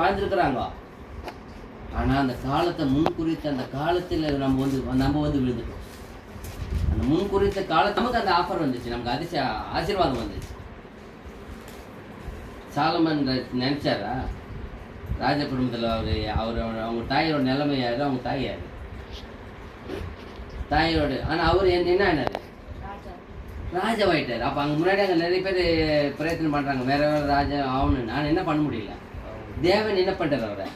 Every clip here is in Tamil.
வாழ்ந்துருக்குறாங்க. ஆனால் அந்த காலத்தை முன்குறித்த அந்த காலத்தில் நம்ம வந்து விழுந்துட்டோம். அந்த முன்குறித்த காலத்து நமக்கு அந்த ஆஃபர் வந்துச்சு, நமக்கு அதிசய ஆசீர்வாதம் வந்துச்சு. சாலமன் நினைச்சாரா ராஜ குடும்பத்தில் அவங்க தாயோட நிலைமை யாரு, அவங்க தாய் யாரு, தாயோட. ஆனால் அவர் என்ன ஆனாரு, ராஜாவாயிட்டார். அப்போ அங்கே முன்னாடி அங்கே நிறைய பேர் பிரயத்தனம் பண்ணுறாங்க வேற வேற ராஜா ஆகணும்னு. நான் என்ன பண்ண முடியல. தேவன் என்ன பண்ணுறார், அவரை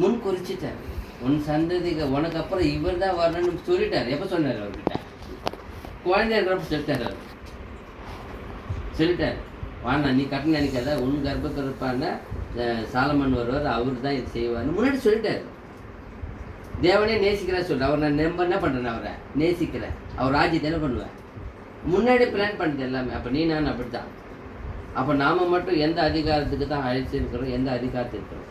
முன் குறிச்சிட்டார். உன் சந்ததிக்கு உனக்கு அப்புறம் இவர் தான் வரணும்னு சொல்லிட்டார். எப்போ சொன்னார் அவர்கிட்ட, குழந்தை இருக்கிறப்ப சொல்லிட்டார். அவர் சொல்லிட்டார், வாண்ணா நீ கட்ட நினைக்காத, உன் கர்ப்பத்திற்பான சாலமன் வருவார், அவர் தான் இது செய்வார்னு முன்னாடி சொல்லிட்டார். தேவனே நேசிக்கிறா சொல்ற, அவர் நான் நம்ப என்ன பண்ணுறேன், அவரை நேசிக்கிறேன், அவர் ராஜ்யத்தை என்ன பண்ணுவேன், முன்னாடி பிளான் பண்ணுறது எல்லாமே. அப்போ நீ நான் அப்படி தான். அப்போ நாம் மட்டும் எந்த அதிகாரத்துக்கு தான் அழைச்சிருக்கிறோம், எந்த அதிகாரத்துக்கு இருக்கிறோம்.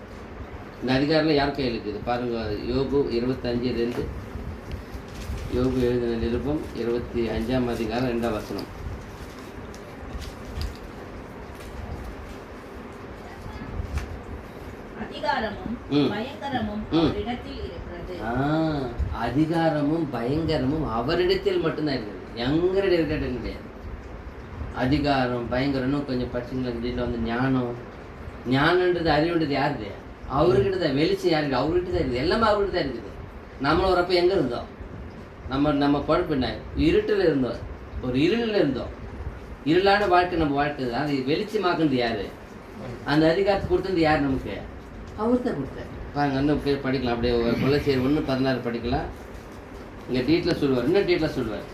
இந்த அதிகாரம் யார் கையில் இருக்குது பாருங்கள். யோபு 25:2, யோபு எழுதின நிருபம் 25ஆம் அதிகாரம் 2ஆம் வசனம். அதிகாரமும் பயங்கரமும் அவரிடத்தில் மட்டும்தான் இருக்குது, எங்களுடைய கிடையாது. அதிகாரம் பயங்கரமும் கொஞ்சம் படிச்சுங்களா வந்து ஞானன்றது அறிவுன்றது யாருது, அவர்கிட்ட தான். வெளிச்சம் யாருக்கு, அவர்கிட்ட தான் இருக்குது. எல்லாமே அவர்கிட்ட தான் இருக்குது. நம்மள ஒரு அப்போ எங்கே இருந்தோம், நம்ம பொழப்பு என்ன, இருட்டில் இருந்தோம், ஒரு இருளில் இருந்தோம். இருளான வாழ்க்கை நம்ம வாழ்க்கை தான். அது வெளிச்சமாக்குறது யாரு, அந்த அதிகாரத்தை கொடுத்தது யார் நமக்கு, அவர் தான் கொடுத்தார். பாருங்க, இன்னும் பேர் படிக்கலாம். அப்படியே கொலைசேர் 1:16 படிக்கலாம். இங்கே டீட்டில் சொல்லுவார், இன்னும் டீட்டில் சொல்லுவார்.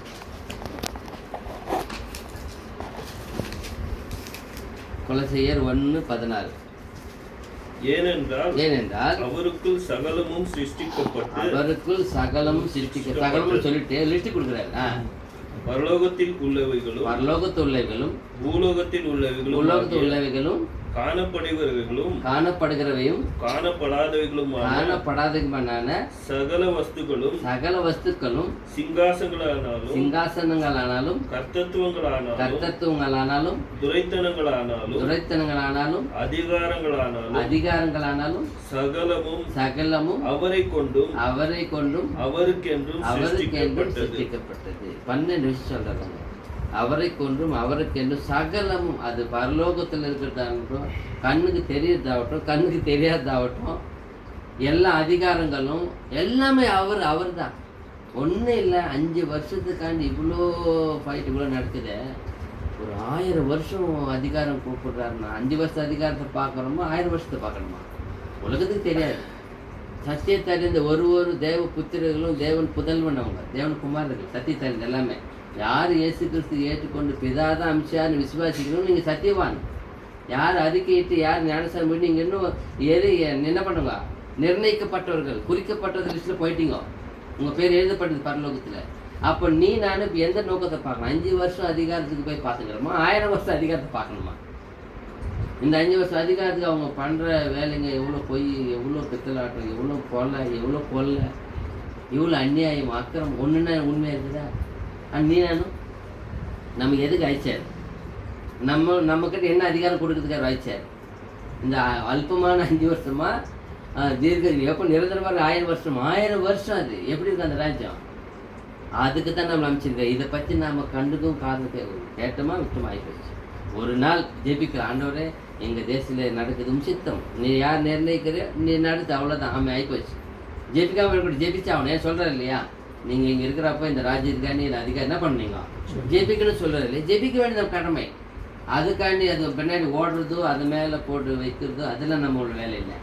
கொலைசேர் 1:16. ஏனென்றால் அவருக்குள் சகலமும் சகலமும் சொல்லிட்டு லிஸ்ட் கொடுக்குறாரு. பரலோகத்தில் உள்ளவைகளும் பூலோகத்தில் உள்ளவைகளும் காணப்படுகிறவையும் காணப்படாதவைகளுமான சகல வஸ்துக்களும் சிங்காசனங்களானாலும் கர்த்தத்துவங்களானாலும் துரைத்தனங்களானாலும் அதிகாரங்களானாலும் சகலமும் அவரை கொண்டும் அவருக்கென்றும் சிருஷ்டிக்கப்பட்டது. 12 விஷயம் சொல்றாங்க. அவரை கொன்றும் அவருக்கென்றும் சகலமும், அது பரலோகத்தில் இருக்கிறதாகட்டும், கண்ணுக்கு தெரியறதாகட்டும், கண்ணுக்கு தெரியாததாகட்டும், எல்லா அதிகாரங்களும் எல்லாமே அவர் தான். ஒன்றும் இல்லை, 5 வருஷத்துக்காண்டி இவ்வளோ ஃபைட் இவ்வளோ நடக்குது. ஒரு 1000 வருஷம் அதிகாரம் கூப்பிடுறாருன்னா 5 வருஷம் அதிகாரத்தை பார்க்குறோமா, 1000 வருஷத்தை பார்க்கணுமா, உலகத்துக்கு தெரியாது. சத்தியத்தை அறிந்த ஒரு தேவ புத்திரர்களும் தேவன் புதல்வன், அவங்க தேவன் குமாரர்கள், சத்தியத்தை அறிந்த எல்லாமே. யார் இயேசு கிறிஸ்து ஏற்றுக்கொண்டு பிதாதான் அமிச்சார்னு விசுவாசிக்கணும், நீங்கள் சத்தியவான். யார் அறிக்கையிட்டு யார் ஞானசாரம் பண்ணி நீங்கள் இன்னும் என்ன பண்ணுங்க, நிர்ணயிக்கப்பட்டவர்கள், குறிக்கப்பட்டவர்கள் லிஸ்ட்டில் போயிட்டீங்க, உங்கள் பேர் எழுதப்பட்டது பரலோகத்தில். அப்போ நீ நான் இப்போ எந்த நோக்கத்தை பார்க்கணும், 5 வருஷம் அதிகாரத்துக்கு போய் பார்த்துக்கிறோமா, 1000 வருஷம் அதிகாரத்தை பார்க்கணுமா? இந்த 5 வருஷம் அதிகாரத்துக்கு அவங்க பண்ணுற வேலைங்க எவ்வளோ பொய், எவ்வளோ பித்தலாட்டம், எவ்வளோ கொள்ளை, இவ்வளோ அநியாயம், அக்கிரம், ஒன்றுன்னா உண்மையாக இருக்குதா? நீ நானும் நமக்கு எதுக்கு அழைச்சார், நம்மக்கிட்ட என்ன அதிகாரம் கொடுக்கறதுக்காக அழைச்சார்? இந்த அல்பமான 5 வருஷமா தீர்க்க எப்போ நிரந்தரமாக 1000 வருஷம் அது எப்படி இருக்கு அந்த ராஜ்யம்? அதுக்கு தான் நம்ம அமைச்சிருக்கோம். இதை பற்றி நாம் கண்டுக்கும் காரணத்தை கேட்டோமா விட்டோமா ஆகிப்போச்சு. ஒரு நாள் ஜெபிக்கிற, ஆண்டவரே எங்கள் தேசத்தில் நடக்குது சித்தம், நீ யார் நிர்ணயிக்கிற, நீ நடத்து, அவ்வளோதான். ஆமாம் ஆகிப்போச்சு. ஜெபிக்காமல் இருக்கட்டும், ஜெபிச்சா ஏன் சொல்கிறார் இல்லையா, நீங்கள் இங்கே இருக்கிறப்ப இந்த ராஜ்யத்துக்காண்டி அதிகாரம் என்ன பண்ணீங்க, ஜெபிக்கணும்னு சொல்கிறது இல்லையா? ஜெபிக்க வேண்டியது கடமை. அதுக்காண்டி அது பின்னாடி ஓடுறதோ அது மேலே போட்டு வைக்கிறதோ அதெல்லாம் நம்மளோட வேலை இல்லை.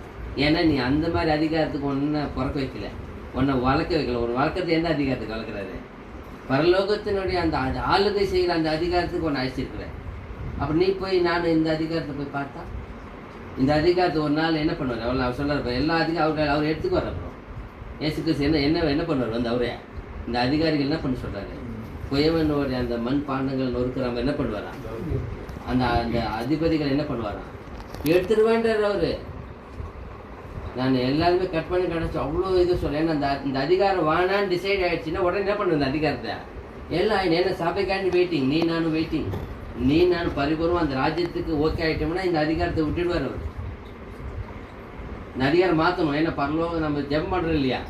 ஏன்னா நீ அந்த மாதிரி அதிகாரத்துக்கு ஒன்றை பிறக்க வைக்கல, ஒன்றை வளர்க்க வைக்கல. ஒரு வளர்க்குறது எந்த அதிகாரத்துக்கு வளர்க்குறாரு? பரலோகத்தினுடைய அந்த ஆளுகை செய்கிற அந்த அதிகாரத்துக்கு ஒன்று அழைச்சிருக்கிற. அப்போ நீ போய் நான் இந்த அதிகாரத்தை போய் பார்த்தா, இந்த அதிகாரத்தை ஒரு நாள் என்ன பண்ணுவார், அவ்வளோ அவர் சொல்கிறார், எல்லா அதிகாரம் அவர் எடுத்துக்கு வர. அப்புறம் ஏசு கிறிஸ்து என்ன பண்ணுவார் வந்து அவரே, இந்த அதிகாரிகள் என்ன பண்ண சொல்கிறாரு, குயவனுடைய அந்த மண் பாண்டங்கள் நொறுக்கிறவங்க என்ன பண்ணுவாரா, அந்த அதிபதிகள் என்ன பண்ணுவாரா, எடுத்துருவேன்றார் அவரு. நான் எல்லாருமே கட் பண்ணி கிடச்சி அவ்வளோ இது சொல்ல. ஏன்னா இந்த அதிகாரம் வானான்னு டிசைட் ஆகிடுச்சுன்னா உடனே என்ன பண்ணுவேன், இந்த அதிகாரத்தை எல்லாம் என்ன சபைக்காண்டி வெயிட்டிங், நீ நானும் பரிபூர்வம் அந்த ராஜ்யத்துக்கு ஓகே ஆகிட்டோம்னா இந்த அதிகாரத்தை விட்டுடுவார் அவர். இந்த அதிகாரம் மாற்றணும். ஏன்னா பரலோகம் நம்ம ஜெபம் பண்ணுறோம் இல்லையா,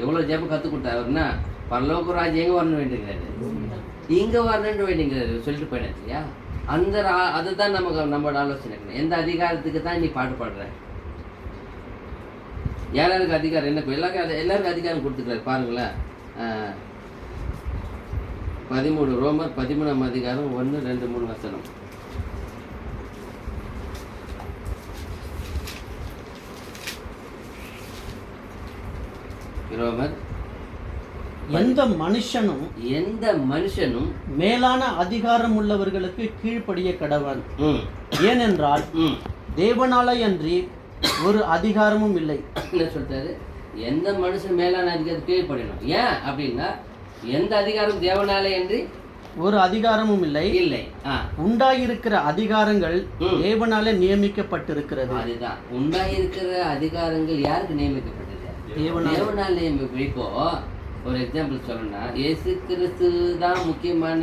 எவ்வளோ ஜெபம் கற்றுக் கொடுத்தாருன்னா பரலோக ராஜ் எங்கே வரணும் வேண்டிங்கிறாரு, இங்கே வரணுன்னு வேண்டிங்கிறாரு சொல்லிட்டு போயிடாது இல்லையா. அந்த அதுதான் நம்மளோட ஆலோசனை. எந்த அதிகாரத்துக்கு தான் நீ பாட்டு பாடுற, யாராருக்கு அதிகாரம் என்ன, எல்லாருக்கும் அதிகாரம் கொடுத்துக்கிறாரு பாருங்களேன். 13 ரோமர் 13ஆம் அதிகாரம் 1, 2, 3 வசனம். ரோமர், எந்த மனுஷனும் மேலான அதிகாரம் உள்ளவர்களுக்கு கீழ்ப்படிய கடவன். ஏனென்றால் தேவனாலயன்றி ஒரு அதிகாரமும் இல்லை. என்ன சொல்றாரு, எந்த மனுஷன் மேலான அதிகாரத்துக்கு கீழ்ப்படியணும். ஏன் அப்படின்னா எந்த அதிகாரம் தேவனாலயன்றி ஒரு அதிகாரமும் இல்லை. உண்டாயிருக்கிற அதிகாரங்கள் தேவனாலே நியமிக்கப்பட்டிருக்கிறது. அதுதான் உண்டாயிருக்கிற அதிகாரங்கள் யாருக்கு நியமிக்கப்பட்டது, தேவனால் நியமிப்பு. இப்போ ஒரு எக்ஸாம்பிள் சொல்லணும்னா இயேசு கிறிஸ்து தான் முக்கியமான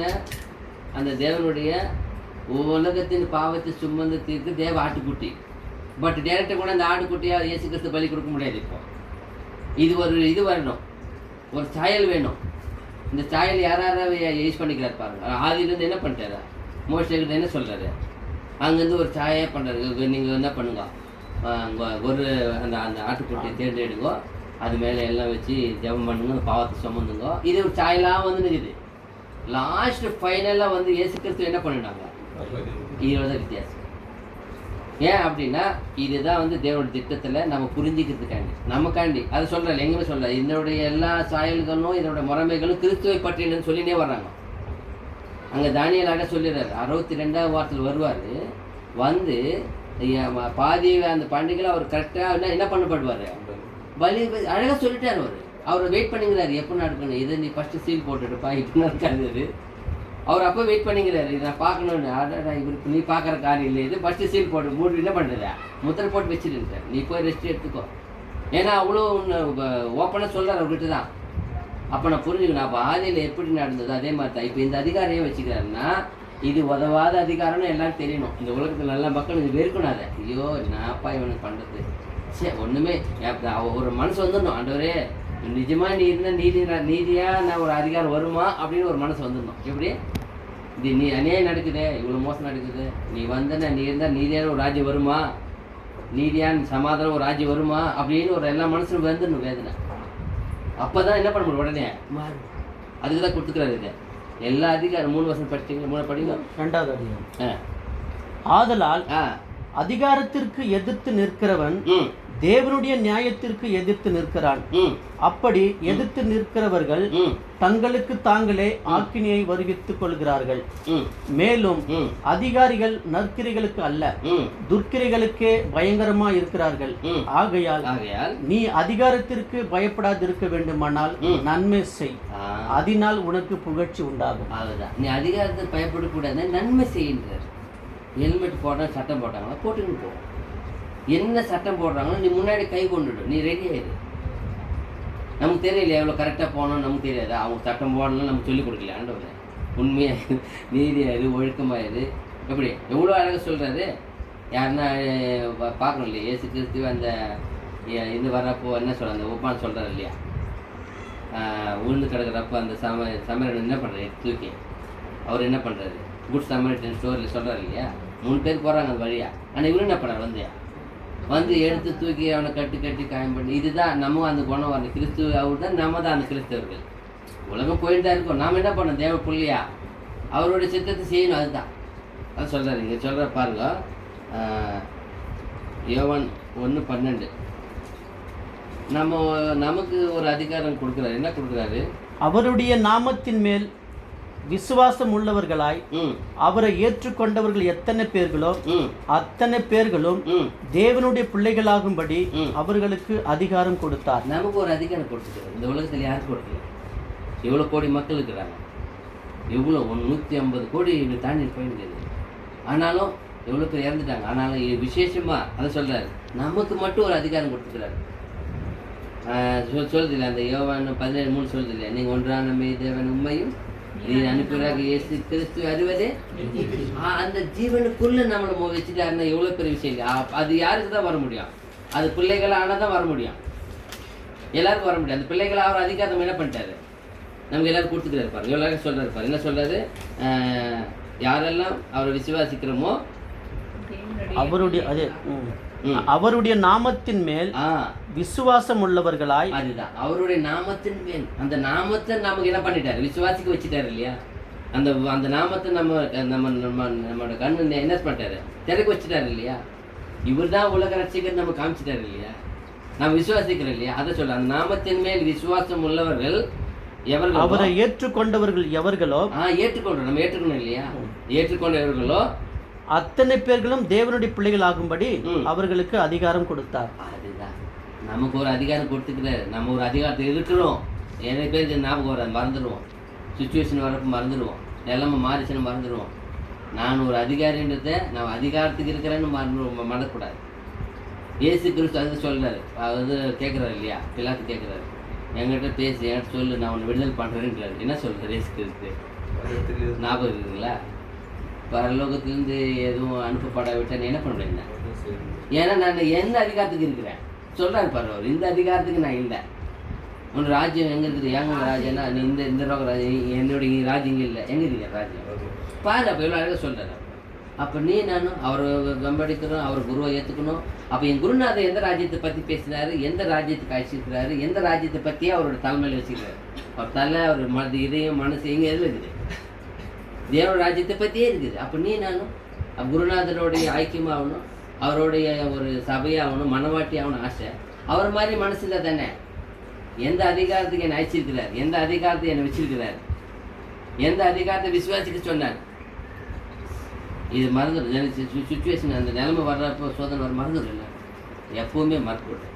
அந்த தேவனுடைய உலகத்தின் பாவத்தை சுமந்து தீர்த்து தேவ ஆட்டுக்குட்டி. பட் டேரக்டாக கூட அந்த ஆட்டுக்குட்டியாக இயேசு கிறிஸ்து பலி கொடுக்க முடியாது. இப்போ இது வரணும், ஒரு சாயல் வேணும். இந்த சாயல் யாராவது யூஸ் பண்ணிக்கிறார் பாருங்க. ஆதியிலேருந்து என்ன பண்ணிட்டாரு, மோசேக்கிட்ட என்ன சொல்கிறாரு, அங்கேருந்து ஒரு சாயை பண்ணுறாரு. நீங்கள் என்ன பண்ணுங்க, ஒரு அந்த அந்த ஆட்டுக்குட்டியை தேர்ந்தெடுங்கோ, அது மேலே எல்லாம் வச்சு ஜெபம் பண்ணுங்க, பாவத்தை சுமந்துங்க. இது ஒரு சாயலாக வந்து நிற்குது. லாஸ்ட் ஃபைனலாக வந்து இயேசு கிறிஸ்து என்ன பண்ணிட்டாங்க, இதோட வித்தியாசம். ஏன் அப்படின்னா இதுதான் வந்து தேவனோட திட்டத்தில் நம்ம புரிஞ்சிக்கிறதுக்காண்டி நமக்காண்டி அதை சொல்கிறாரு. எங்கே சொல்ல இதனுடைய எல்லா சாயல்களும் இதனோட முறைமைகளும் கிறிஸ்துவை பற்றினு சொல்லினே வர்றாங்க. அங்கே தானியலாக சொல்லிடுறாரு, 62ஆம் வாரத்தில் வருவார். வந்து பாதி அந்த பண்டிகையில் அவர் கரெக்டாக என்ன பண்ணப்படுவார், பலி அழகாக சொல்லிட்டார். அவரை வெயிட் பண்ணிங்கிறாரு, எப்போ நடக்கணும், இதை நீ ஃபஸ்ட்டு சீல் போட்டுட்டுப்பா இப்படின்னா இருக்காது. அவர் அப்போ வெயிட் பண்ணிக்கிறாரு, இதை நான் பார்க்கணுன்னு. அடடா இவருக்கு நீ பார்க்குற காரியம் இல்லை, இது ஃபஸ்ட்டு சீல் போட்டு மூடி என்ன பண்ணுறதா முத்திரை போட்டு வச்சுருந்தார், நீ போய் ரெஸ்ட் எடுத்துக்கோ. ஏன்னா அவ்வளோ ஓப்பனாக சொல்கிறார் அவர்கிட்ட தான். அப்போ நான் புரிஞ்சுக்கணும், அப்போ ஆதியில் எப்படி நடந்தது அதே மாதிரி தான் இப்போ இந்த அதிகாரையும் வச்சுக்கிறாருன்னா இது உதவாத அதிகாரம்னு எல்லாரும் தெரியணும். இந்த உலகத்தில் நல்ல மக்கள் இது வெறுக்கணும். அதை ஐயோ நான்ப்பா இவனுக்கு பண்ணுறது சரி ஒன்றுமே ஒரு மனசு வந்துடணும், ஆண்டவரே நிஜமாக நீ இருந்தால் நீதியாக நான் ஒரு அதிகாரம் வருமா அப்படின்னு ஒரு மனசு வந்துடணும். எப்படி இது நீ அநியாயம் நடக்குது, இவ்வளோ மோசம் நடக்குது, நீ வந்தனா நீ இருந்தால் நீதியான ஒரு ராஜ்யம் வருமா, நீதியான சமாதானம் ஒரு ராஜ்யம் வருமா அப்படின்னு ஒரு எல்லா மனசும் வந்துடணும் வேதனை. அப்போ தான் என்ன பண்ண முடியும், உடனே மாறும். அதுக்கு தான் கொடுத்துக்கிறாரு இது எல்லா அதிகாரம். 3 வருஷம் படிச்சிங்க, 3 படிங்க. 2வது அதிகாரம். ஆதலால் அதிகாரத்திற்கு எதிர்த்து நிற்கிறவன் தேவனுடைய நியாயத்திற்கு எதிர்த்து நிற்கிறான். அப்படி எதிர்த்து நிற்கிறவர்கள் தங்களுக்கு தாங்களே ஆக்கினையை வருவித்துக் கொள்கிறார்கள். மேலும் அதிகாரிகள் நற்கிரைகளுக்கு அல்ல துர்க்கிரைகளுக்கே பயங்கரமா இருக்கிறார்கள். ஆகையால் நீ அதிகாரத்திற்கு பயப்படாதிருக்க வேண்டுமானால் நன்மை செய், அதனால் உனக்கு புகழ்ச்சி உண்டாகும். நீ அதிகாரத்துக்கு பயப்படக்கூடாது, நன்மை செய்கின்றார். ஹெல்மெட் போட்டால் சட்டம் போட்டாங்களா போட்டுன்னு போ, என்ன சட்டம் போடுறாங்களோ நீ முன்னாடி கை கொண்டுடும், நீ ரெடி ஆயிடு. நமக்கு தெரியல எவ்வளோ கரெக்டாக போகணும்னு நமக்கு தெரியாது. அவங்க சட்டம் போடணும்னு நமக்கு சொல்லிக் கொடுக்கல. ஆண்டவரே உண்மையாக நீதியாயிரு ஒழுக்கமாயிரு. எப்படி எவ்வளோ அழகாக சொல்கிறாரு. யாருன்னா பார்க்கணும் இல்லையா, இயேசு கிறிஸ்து அந்த இது வர்றப்போ என்ன சொல்ல அந்த ஒப்பான்னு சொல்கிறாரு இல்லையா, உளுந்து கிடக்கிறப்போ அந்த சமையல் என்ன பண்ணுறாரு தூக்கி அவர் என்ன பண்ணுறாரு, குட் சமையல் ஸ்டோரில் சொல்கிறாரு இல்லையா, 3 பேர் போகிறாங்க அந்த வழியாக. ஆனால் இவரு என்ன பண்ணுறாரு, வந்து எடுத்து தூக்கி அவனை கட்டி காயம் பண்ணி. இதுதான் நம்ம அந்த குணம் வரணும். கிறிஸ்துவ அவர் தான், நம்ம தான் அந்த கிறிஸ்தவர்கள். உலகம் போயிட்டு தான் இருக்கோம், நாம் என்ன பண்ணோம், தேவ பிள்ளையா அவருடைய சித்தத்தை செய்யணும். அதுதான் அது சொல்கிறாரு. இங்கே சொல்கிற பாருங்க, யோவான் 1:12 நமக்கு ஒரு அதிகாரம் கொடுக்குறாரு. என்ன கொடுக்குறாரு, அவருடைய நாமத்தின் மேல் விசுவாசம் உள்ளவர்களாய் அவரை ஏற்றுக்கொண்டவர்கள் எத்தனை பேர்களோ அத்தனை பேர்களும் தேவனுடைய பிள்ளைகளாகும்படி அவர்களுக்கு அதிகாரம் கொடுத்தார். நமக்கு ஒரு அதிகாரம் கொடுத்துருக்காரு. இந்த உலகத்தில் யாருக்கு கொடுக்கல. எவ்வளோ கோடி மக்கள் இருக்கிறாங்க, எவ்வளோ 150 கோடி தாண்டி போயிருந்தது. ஆனாலும் எவ்வளோ பேர் இறந்துட்டாங்க. ஆனாலும் இது விசேஷமாக அதை சொல்கிறாரு, நமக்கு மட்டும் ஒரு அதிகாரம் கொடுத்துக்கிறாரு. சொல்லுது இல்லை அந்த யோவான் 17:3 சொல்லுது இல்லையா, நீங்கள் ஒன்றான தேவன் உண்மையும் நீ அனுப்புகிறாக இயேசு கிறிஸ்து அறிவதே. அந்த ஜீவனுக்குள்ள நம்மளை வச்சுட்டாருன்னா எவ்வளோ பெரிய விஷயம். அது யாருக்கு தான் வர முடியும், அது பிள்ளைகளான தான் வர முடியும், எல்லாருக்கும் வர முடியும். அந்த பிள்ளைகளை அவர் அதிகாரம் என்ன பண்ணிட்டாரு, நமக்கு எல்லாரும் கொடுத்துக்கிறாரு பாருங்க. எல்லாரும் சொல்கிறாரு பாருங்க, என்ன சொல்கிறாரு, யாரெல்லாம் அவரை விசுவாசிக்கிறோமோ அவருடைய நாமத்தின் மேல் விசுவாசம் உள்ளவர்களாய். அதுதான் அவருடைய நாமத்தின் மேல், அந்த நாமத்தை நமக்கு என்ன பண்ணிட்டாரு, விசுவாசிக்க வச்சுட்டாரு இல்லையா. அந்த நாமத்தை நம்மளோட கண்ணு என்ன பண்ணிட்டாரு, திறக்க வச்சுட்டாரு இல்லையா. இவர் தான் உலக ரட்சிகர் நம்ம காமிச்சிட்டாரு இல்லையா, நம்ம விசுவாசிக்கிறோம் இல்லையா. அதை சொல்ல, அந்த நாமத்தின் மேல் விசுவாசம் உள்ளவர்கள் எவர்கள், அவரை ஏற்றுக்கொண்டவர்கள் எவர்களோ, ஏற்றுக்கொண்டோம், நம்ம ஏற்றுக்கணும் இல்லையா, ஏற்றுக்கொண்டவர்களோ அத்தனை பேர்களும் தேவனுடைய பிள்ளைகள் ஆகும்படி அவர்களுக்கு அதிகாரம் கொடுத்தார். அதுதான் நமக்கு ஒரு அதிகாரம் கொடுத்துக்கிறாரு. நம்ம ஒரு அதிகாரத்தில் இருக்கிறோம். நிறைய பேருக்கு ஞாபகம் வராது, மறந்துடுவோம். சுச்சுவேஷன் வரப்போ மறந்துடுவோம், எல்லாமே மாறிச்சுன்னு மறந்துடுவோம். நான் ஒரு அதிகாரின்றதை நான் அதிகாரத்துக்கு இருக்கிறேன்னு மறக்கக்கூடாது. இயேசு கிறிஸ்து அது சொல்கிறாரு, அது கேட்குறாரு இல்லையா, பிலாத்து கேட்குறாரு, என்கிட்ட பேசி என்கிட்ட சொல்லு, நான் உன்னை விடுதலை பண்ணுறேன்றாரு. என்ன சொல்கிறார் இயேசு கிறிஸ்து, ஞாபகம் இருக்குங்களா? பரலோகத்திலேருந்து எதுவும் அனுப்பப்படாவிட்டால் என்ன பண்ணுறேன், ஏன்னா நான் எந்த அதிகாரத்துக்கு இருக்கிறேன் சொல்கிறாரு பாரு. இந்த அதிகாரத்துக்கு நான் இல்லை. உன் ராஜ்யம் எங்கே இருக்குது, எங்க ராஜ்யம்னா நீ இந்த ரோக ராஜ்யம், என்னுடைய ராஜ்யம் இங்கே இல்லை, எங்கே இருக்கிற ராஜ்யம் பாரு. அப்போ எவ்வளோ அழகாக சொல்கிறார். அப்போ நீ நானும் அவரை வெம்படிக்கணும், அவர் குருவை ஏற்றுக்கணும். அப்போ என் குருநாதர் எந்த ராஜ்யத்தை பற்றி பேசினாரு, எந்த ராஜ்யத்துக்கு அழைச்சிருக்கிறாரு, எந்த ராஜ்யத்தை பற்றியே அவரோட தலைமையில் வச்சுக்கிறாரு. அவர் தலை, அவர் இதயம், மனசு எங்கே எதில் இருக்குது, தேவ ராஜ்யத்தை பற்றியே இருக்குது. அப்போ நீ நானும் குருநாதருடைய ஐக்கியமாகணும், அவருடைய ஒரு சபையாகணும், மனவாட்டி ஆகணும் ஆசை. அவர் மாதிரி மனசில் தானே எந்த அதிகாரத்துக்கு என்னை அழைச்சிருக்கிறார், எந்த அதிகாரத்தை என்னை வச்சிருக்கிறார், எந்த அதிகாரத்தை விசுவாசிக்க சொன்னார். இது மறந்துடும் சுச்சுவேஷன், அந்த நிலைமை வர்றப்போ சோதனை வர மறந்துடும். எப்பவுமே மறக்கூடாது.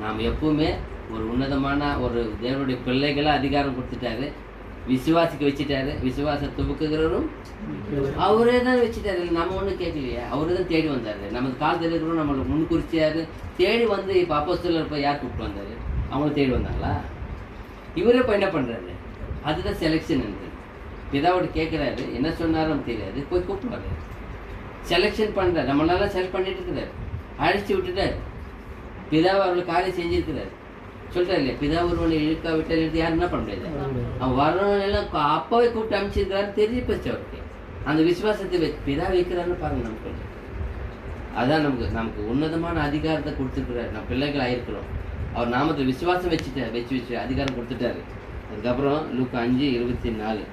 நாம் எப்பவுமே ஒரு உன்னதமான ஒரு தேவனுடைய பிள்ளைகளாக அதிகாரம் கொடுத்துட்டாரு, விசுவாசிக்க வச்சுட்டாரு. விசுவாச துவக்குகிறவரும் அவரே தான் வச்சுட்டாரு. நம்ம ஒன்றும் கேட்கலையா, அவரே தான் தேடி வந்தார். நமக்கு காலத்தில் இருக்கிறோம், நம்மளுக்கு முன்குறிச்சியாரு தேடி வந்து. இப்போ அப்போஸ்தலர் இப்போ யார் கூப்பிட்டு வந்தார், அவங்களும் தேடி வந்தாங்களா? இவரே இப்போ என்ன பண்ணுறாரு, அதுதான் செலெக்ஷன் இருக்குது. பிதாவோட கேட்குறாரு, என்ன சொன்னாரும் தெரியாது, போய் கூப்பிடுவாரு, செலெக்ஷன் பண்ணுறாரு. நம்மளால செலக்ட் பண்ணிட்டு இருக்கிறாரு, அழைச்சி விட்டுட்டார். பிதாவை அவர்களுக்கு காரியம் செஞ்சுருக்கிறார். சொல்கிறார் இல்லையா, பிதா ஒருவனை இழுக்கா விட்டார், எடுத்து யாரும் என்ன பண்ண முடியாது. அவன் வரவனெல்லாம் அப்பாவே கூப்பிட்டு அமைச்சிருக்கிறான்னு தெரிஞ்சு போச்சு அவருக்கு. அந்த விசுவாசத்தை பிதா வைக்கிறான்னு பாருங்க. நமக்கு அதான் நமக்கு உன்னதமான அதிகாரத்தை கொடுத்துருக்கிறார். நம்ம பிள்ளைகள் ஆயிருக்கிறோம். அவர் நாமத்தை விசுவாசம் வச்சு அதிகாரம் கொடுத்துட்டாரு. அதுக்கப்புறம் லூக்கா 5:24,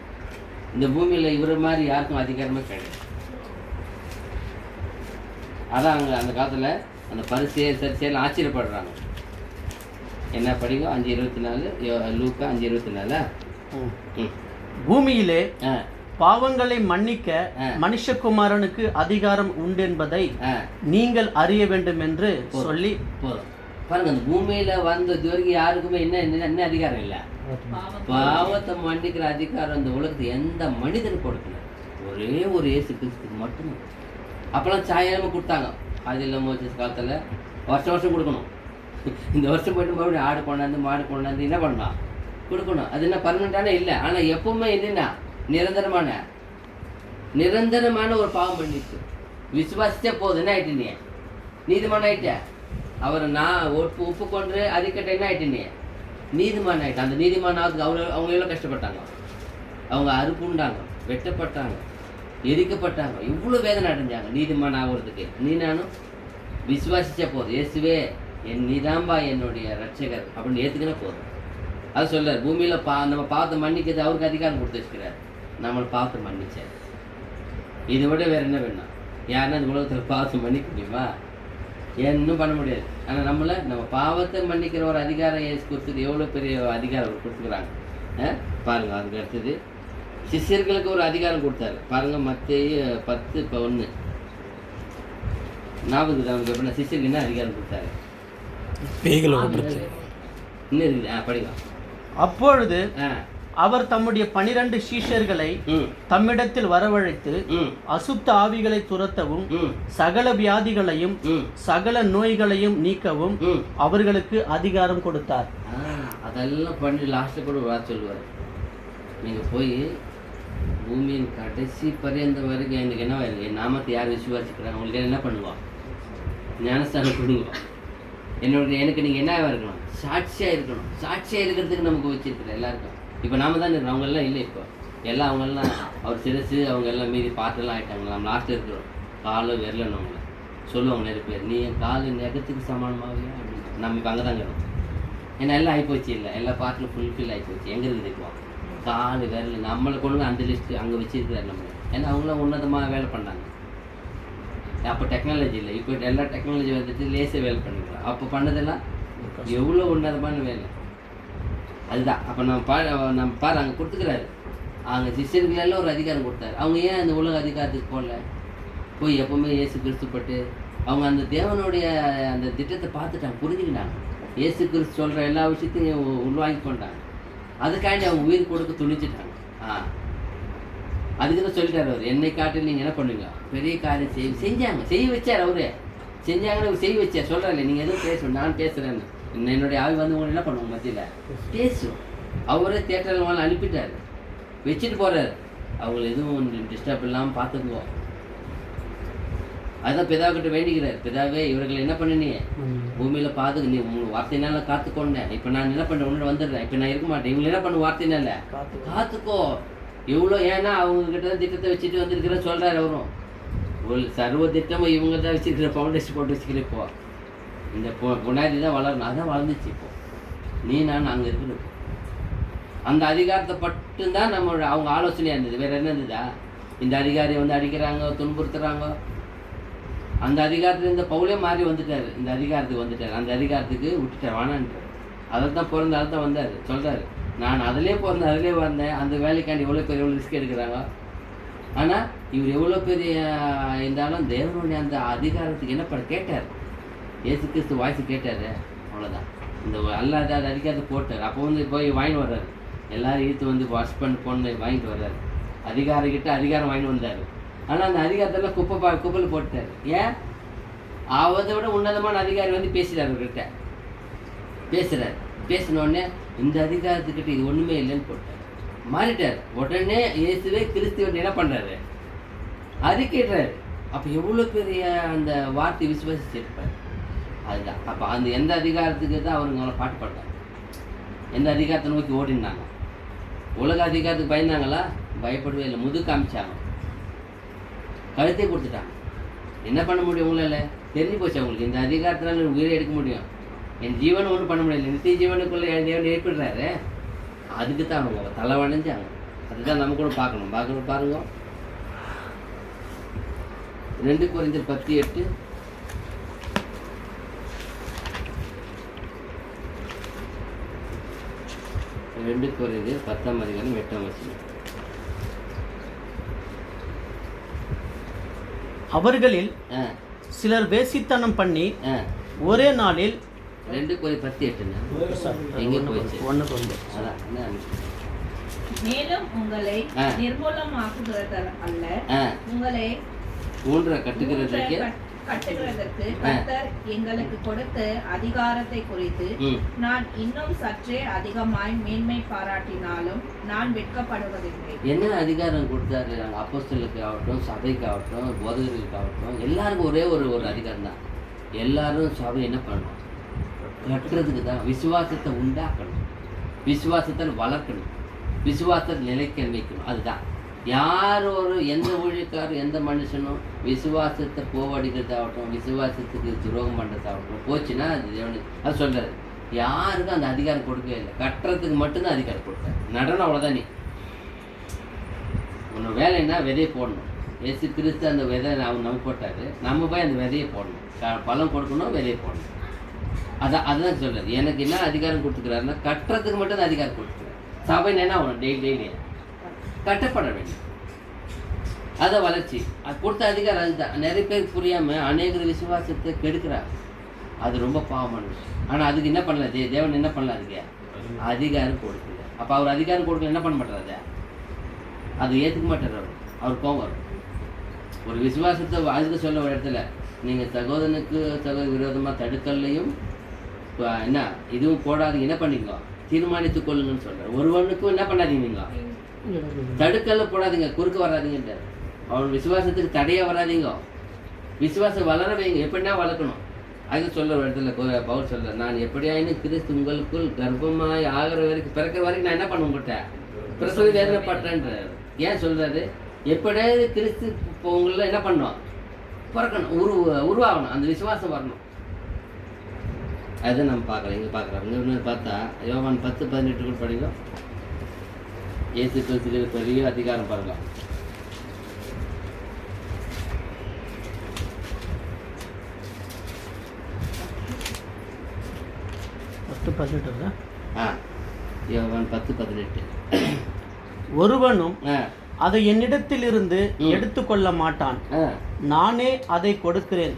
இந்த பூமியில் இவரை மாதிரி யாருக்கும் அதிகாரமே கிடையாது. அதான் அங்கே அந்த காலத்தில் அந்த பரிசேயர் சரிசேயர்லாம் ஆச்சரியப்படுறாங்க. என்ன படிங்க 5:24, லூக்கா 5:24. பூமியிலே பாவங்களை மன்னிக்க மனுஷகுமாரனுக்கு அதிகாரம் உண்டு என்பதை நீங்கள் அறிய வேண்டும் என்று சொல்லி பாருங்க. அந்த பூமியில வந்தது வரைக்கும் யாருக்குமே என்ன அதிகாரம் இல்லை. பாவத்தை மன்னிக்கிற அதிகாரம் இந்த உலகத்துக்கு எந்த மனிதனுக்கு கொடுக்கல, ஒரே ஒரு இயேசு கிறிஸ்துக்கு மட்டும். அப்பெல்லாம் சாயலாம கொடுத்தாங்க. அது இல்லாம காலத்துல வருஷம் கொடுக்கணும். இந்த வருஷம் போயிட்டு மறுபடியும் ஆடு கொண்டாந்து மாடு கொண்டாந்து என்ன பண்ணலாம், கொடுக்கணும். அது என்ன பர்மனண்டான இல்லை. ஆனால் எப்பவுமே என்னன்னா நிரந்தரமான ஒரு பாவம் பண்ணிட்டு விசுவாசிச்சா போதும். என்ன ஆயிட்டு, நீ நீதிமான ஆயிட்ட. அவரை நான் உப்பு கொண்டு அதுக்கிட்ட என்ன ஆயிட்டு, நீ நீதிமான ஆயிட்ட. அந்த நீதிமான ஆகுதுக்கு அவங்க எவ்வளோ கஷ்டப்பட்டாங்க. அவங்க அறுப்புண்டாங்க, வெட்டப்பட்டாங்க, எரிக்கப்பட்டாங்க, இவ்வளோ வேதனை அடைஞ்சாங்க நீதிமான ஆகுறதுக்கு. நீ நானும் விசுவாசிச்சா போதும். இயேசுவே நீதாம்பா என்னுடைய ரட்சகர் அப்படின்னு ஏற்றுக்கினா போதும். அது சொல்றார். பூமியில் நம்ம பாவத்தை மன்னிக்கிறது அவருக்கு அதிகாரம் கொடுத்து வச்சுக்கிறார். நம்மளை பாவத்தை மன்னிச்சார். இதை விட வேறு என்ன வேணும்? யாருன்னா இந்த உலகத்தில் பாவத்தை மன்னிக்க முடியுமா? இன்னும் பண்ண முடியாது. ஆனால் நம்ம பாவத்தை மன்னிக்கிற ஒரு அதிகாரம் ஏசு கொடுத்துட்டு எவ்வளோ பெரிய அதிகாரம் கொடுத்துக்கிறாங்க பாருங்க. அதுக்கு அடுத்தது சிஷ்யர்களுக்கு ஒரு அதிகாரம் கொடுத்தாரு பாருங்க. மத்தேயு 10:1 ஞாபகத்துக்கு நமக்கு எப்படின்னா சிஷ்யருக்கு என்ன அதிகாரம் கொடுத்தாரு? இன்னும் இருக்குது, படிக்கலாம். அப்பொழுது அவர் தம்முடைய 12 சீஷர்களை தம்மிடத்தில் வரவழைத்து அசுத்த ஆவிகளை துரத்தவும் சகல வியாதிகளையும் சகல நோய்களையும் நீக்கவும் அவர்களுக்கு அதிகாரம் கொடுத்தார். அதெல்லாம் பண்ணி லாஸ்ட்ல கூட வார்த்தை சொல்லுவார். நீங்க போய் பூமியின் கடைசி பரியந்தம் வரைக்கும் எனக்கு என்ன என் நாமத்தை யார் விசுவாசிக்கிறாங்க அவங்களுக்கு என்ன பண்ணுவோம், ஞானஸ்தானம் கொடுங்க. எனக்கு நீங்கள் என்னவா இருக்கணும்? சாட்சியாக இருக்கணும். சாட்சியாக இருக்கிறதுக்கு நமக்கு வச்சிருக்கிற எல்லாருக்கும். இப்போ நாம தான் இருக்கிறோம், அவங்கெல்லாம் இல்லை. இப்போ எல்லாம் அவங்கெல்லாம் அவர் சிரசு, அவங்க எல்லாம் மீறி பாட்டெல்லாம் ஆகிட்டாங்க. நம்ம லாஸ்ட்டில் இருக்கிறோம். காலும் விரலன்னு அவங்கள சொல்லுவாங்க நிறைய பேர், நீ என் காலு நெகத்துக்கு சமானமாகவே அப்படின்னு. நம்ம இப்போ அங்கே தான் இருக்கிறோம். ஏன்னா எல்லாம் ஆகிப்போச்சு, இல்லை எல்லா பாட்டிலும் ஃபுல்ஃபில் ஆகிப்போச்சு. எங்கே இருக்குது இப்போ காலு விரல்? நம்மளை கொண்டு அந்த லிஸ்ட்டு அங்கே வச்சிருக்கிறாரு நம்மளை. ஏன்னா அவங்களாம் உன்னதமாக வேலை பண்ணாங்க. அப்போ டெக்னாலஜி இல்லை, இப்போ எல்லா டெக்னாலஜி வந்துட்டு லேசாக வேலை பண்ணிக்கலாம். அப்போ பண்ணதெல்லாம் எவ்வளோ உன்னதமான வேலை. அதுதான் அப்போ நம்ம பாரு அங்கே கொடுத்துக்கிறாரு. அங்கே சிஷ்யர்களெல்லாம் ஒரு அதிகாரம் கொடுத்தாரு. அவங்க ஏன் அந்த உலக அதிகாரத்துக்கு போகல? போய் எப்போவுமே இயேசு கிறிஸ்துப்பட்டு அவங்க அந்த தேவனுடைய அந்த திட்டத்தை பார்த்துட்டாங்க, புரிஞ்சுக்கிட்டாங்க. இயேசு கிறிஸ்து சொல்கிற எல்லா விஷயத்தையும் உள்வாங்கி கொண்டாங்க. அதுக்காண்டி அவங்க உயிர் கொடுக்க துணிச்சிட்டாங்க. அதுக்கு தான் சொல்லிட்டார் அவர், என்னை காட்டில் நீங்கள் என்ன பண்ணுவீங்க? பெரிய காரியம் செஞ்சாங்க, செய்ய வச்சார். அவரே செஞ்சாங்கன்னு அவர் செய்ய வச்சார். சொல்கிறாரு, நீங்கள் எதுவும் பேசணும், நான் பேசுகிறேன்னு. என்னுடைய ஆவி வந்து உங்களை என்ன பண்ணுவோம் மத்தியில் பேசும். அவரே தேட்டரில் மேலே அனுப்பிட்டார், வச்சுட்டு போகிறார். அவங்கள எதுவும் டிஸ்டர்ப் இல்லாமல் பார்த்துக்குவோம். அதுதான் பிதாக்கிட்ட வேண்டிக்கிறார். பிதாவே, இவர்களை என்ன பண்ணினீ? பூமியில் பார்த்துக்கு நீ வார்த்தையினால காத்துக்கொண்டேன். இப்போ நான் என்ன பண்ணுறேன்? உன்னோட வந்துடுறேன். இப்போ நான் இருக்க மாட்டேன். இவங்களை என்ன பண்ண? வார்த்தையினால காத்துக்கோ. எவ்வளோ, ஏன்னா அவங்கக்கிட்ட தான் திட்டத்தை வச்சுட்டு வந்திருக்கிற சொல்கிறார். அவரும் ஒரு சர்வ திட்டமும் இவங்க தான் வச்சுருக்கிற, ஃபவுண்டேஷன் போட்டு வச்சுக்கிற. இப்போ இந்த புனாதி தான் வளரணும். அதான் வளர்ந்துச்சு. இப்போ நீ நான் அங்கே இருக்கணும். அந்த அதிகாரத்தை மட்டும்தான் நம்மளோட அவங்க ஆலோசனையாக இருந்தது. வேறு என்ன இருந்ததா? இந்த அதிகாரியை வந்து அடிக்கிறாங்க, துன்புறுத்துறாங்க. அந்த அதிகாரத்தில் இந்த பவுலே மாறி வந்துட்டார், இந்த அதிகாரத்துக்கு வந்துட்டார். அந்த அதிகாரத்துக்கு விட்டுட்டார், வானான்ட்டார். அதை தான் பிறந்த, அதை தான் வந்தார். சொல்கிறார், நான் அதிலே பிறந்தேன், அதிலே வந்தேன். அந்த வேலைக்காண்டி எவ்வளோ பேர் எவ்வளோ ரிஸ்க் எடுக்கிறாங்க. ஆனால் இவர் எவ்வளோ பெரிய இருந்தாலும் தேவனுடைய அந்த அதிகாரத்துக்கு என்ன பண்ண கேட்டார். இயேசு கிறிஸ்து வாய்ஸ் கேட்டார், அவ்வளோதான். இந்த அல்லாத அது அதிகாரத்தை போட்டார். அப்போ வந்து போய் வாங்கிட்டு வர்றாரு. எல்லோரும் இழுத்து வந்து வாஷ் பண்ணி பொண்ணு வாங்கிட்டு வர்றாரு. அதிகாரிக்கிட்ட அதிகாரம் வாங்கிட்டு வந்தார். ஆனால் அந்த அதிகாரத்தெல்லாம் குப்பையில் போட்டார். ஏன்? அதை விட உன்னதமான அதிகாரி வந்து பேசுகிறார். அவர்கிட்ட பேசுகிறார். பேசினோடனே இந்த அதிகாரத்துக்கிட்ட இது ஒன்றுமே இல்லைன்னு போட்டார், மாறிட்டார். உடனே இயேசுவே கிறிஸ்துவன் என்ன பண்ணுறாரு? அறிக்கைறாரு. அப்போ எவ்வளோ பெரிய அந்த வார்த்தை விசுவாசிச்சிருப்பார். அதுதான் அப்போ அந்த எந்த அதிகாரத்துக்கு தான் அவருங்க பாட்டு பாட்டாங்க. எந்த அதிகாரத்தை நோக்கி ஓடினாங்க? உலக அதிகாரத்துக்கு பயந்தாங்களா? பயப்படவே இல்லை. முது காமிச்சாங்க, கழுத்தை கொடுத்துட்டாங்க. என்ன பண்ண முடியும்? உங்களால் தெரிஞ்சு போச்சு அவங்களுக்கு. இந்த அதிகாரத்தினால உயிரை எடுக்க முடியும், என் ஜீவனை ஒன்றும் பண்ண முடியல. நித்திய ஜீவனுக்குள்ளே தேவன் ஏற்படுறாரு. அதுக்கு தான் அவங்க தலை வணைஞ்சாங்க. அதுதான் நம்ம கூட பார்க்கணும். பாருங்க 2 Corinthians 10:8. ரெண்டு Corinthians 10:8. அவர்களில் சிலர் வேசித்தனம் பண்ணி ஒரே நாளில் 2 Corinthians 10:8 எங்கே போயிடுச்சு? 1 Corinthians அதான் என்ன. மேலும் உங்களை நிர்மூலமாக்குகிறது அல்ல, உங்களை கட்டுகிறதற்கு கர்த்தர் எங்களுக்கு கொடுத்த அதிகாரத்தை குறித்து நான் இன்னும் சற்றே அதிகமாய் மேன்மை பாராட்டினாலும் நான் வெட்கப்படுவதில்லை. என்ன அதிகாரம் கொடுத்தாரு? அப்போஸ்தலருக்கு ஆகட்டும், சபைக்கு ஆகட்டும், போதகர்களுக்கு ஆகட்டும், எல்லாருக்கும் ஒரே ஒரு அதிகாரம் தான். எல்லாரும் சபை என்ன பண்ணணும்? கட்டுறதுக்கு தான். விசுவாசத்தை உண்டாக்கணும், விசுவாசத்தை வளர்க்கணும், விசுவாசத்தை நிலைக்க வைக்கணும். அதுதான். யார் எந்த ஊழியக்காரர், எந்த மனுஷனும் விசுவாசத்தை போவடிக்கிறதாகட்டும், விசுவாசத்துக்கு துரோகம் பண்ணுறதாகட்டும் போச்சுன்னா அது சொல்கிறாரு. யாருக்கும் அந்த அதிகாரம் கொடுக்கவே இல்லை. கட்டுறதுக்கு மட்டும்தான் அதிகாரம் கொடுத்தாரு. நடனம் அவ்வளோதான். நீ உன்னோட வேலைன்னா விதையை போடணும். இயேசு கிறிஸ்து அந்த விதை நம்ம போட்டார். நம்ம போய் அந்த விதையை போடணும், பழம் கொடுக்கணும், விதையை போடணும். அதுதான் சொல்கிறார். எனக்கு என்ன அதிகாரம் கொடுத்துக்கிறாருன்னா கட்டுறதுக்கு மட்டும்தான் அதிகாரம் கொடுத்துக்கிறார். சபை என்ன ஆகணும்? டெய்லி கட்டப்பட வேண்டும். அதை வளர்ச்சி அது கொடுத்த அதிகாரம். அதுதான் நிறைய பேர் புரியாமல் அநேக விசுவாசத்தை கெடுக்கிறார். அது ரொம்ப பாவமான விஷயம். ஆனால் அதுக்கு என்ன பண்ணல? தேவன் என்ன பண்ணல? அதுக்கு அதிகாரம் கொடுக்கல. அப்போ அவர் அதிகாரம் கொடுக்கல, என்ன பண்ண மாட்டார்? அது ஏற்றுக்க மாட்டார். அவர் கோவம் வரும். ஒரு விசுவாசத்தை அதுக்கு சொல்ல ஒரு இடத்துல நீங்கள் சகோதரனுக்கு விரோதமாக தடுக்கல்லையும் என்ன இதுவும் போடாதீங்க, என்ன பண்ணிக்கோ தீர்மானித்துக் கொள்ளுங்கன்னு சொல்கிறார். ஒருவனுக்கும் என்ன பண்ணாதீங்க, நீங்கள் தடுக்கல்ல போடாதீங்க, குறுக்க வராதீங்கன்றார். அவன் விசுவாசத்துக்கு தடையாக வராதிங்க, விசுவாசம் வளர வைங்க. எப்படின்னா வளர்க்கணும். அது சொல்ல ஒரு இடத்துல பவுல் சொல்ற, நான் எப்படியாயினும் கிறிஸ்து உங்களுக்குள் கர்ப்பமாய் ஆகிற வரைக்கும் பிறக்கிற வரைக்கும் நான் என்ன பண்ண உங்கள்கிட்ட பிரசவ வேதனைப்பட்டேன்றார். ஏன் சொல்றாரு? எப்படியாவது கிறிஸ்து இப்போ உங்கள என்ன பண்ணோம், பிறக்கணும், உருவாகணும், அந்த விசுவாசம் வரணும். அதை நம்ம பார்க்கலாம். இங்கே பார்க்குறோம். இங்கே பார்த்தா யோவான் 10:18 கூட படிக்கலாம். இயேசு கிறிஸ்துக்கு பெரிய அதிகாரம் பாருங்கள். யோவான் 10:18. ஒருவனும் அதை என்னிடத்திலிருந்து எடுத்துக்கொள்ள மாட்டான், நானே அதை கொடுக்கிறேன்,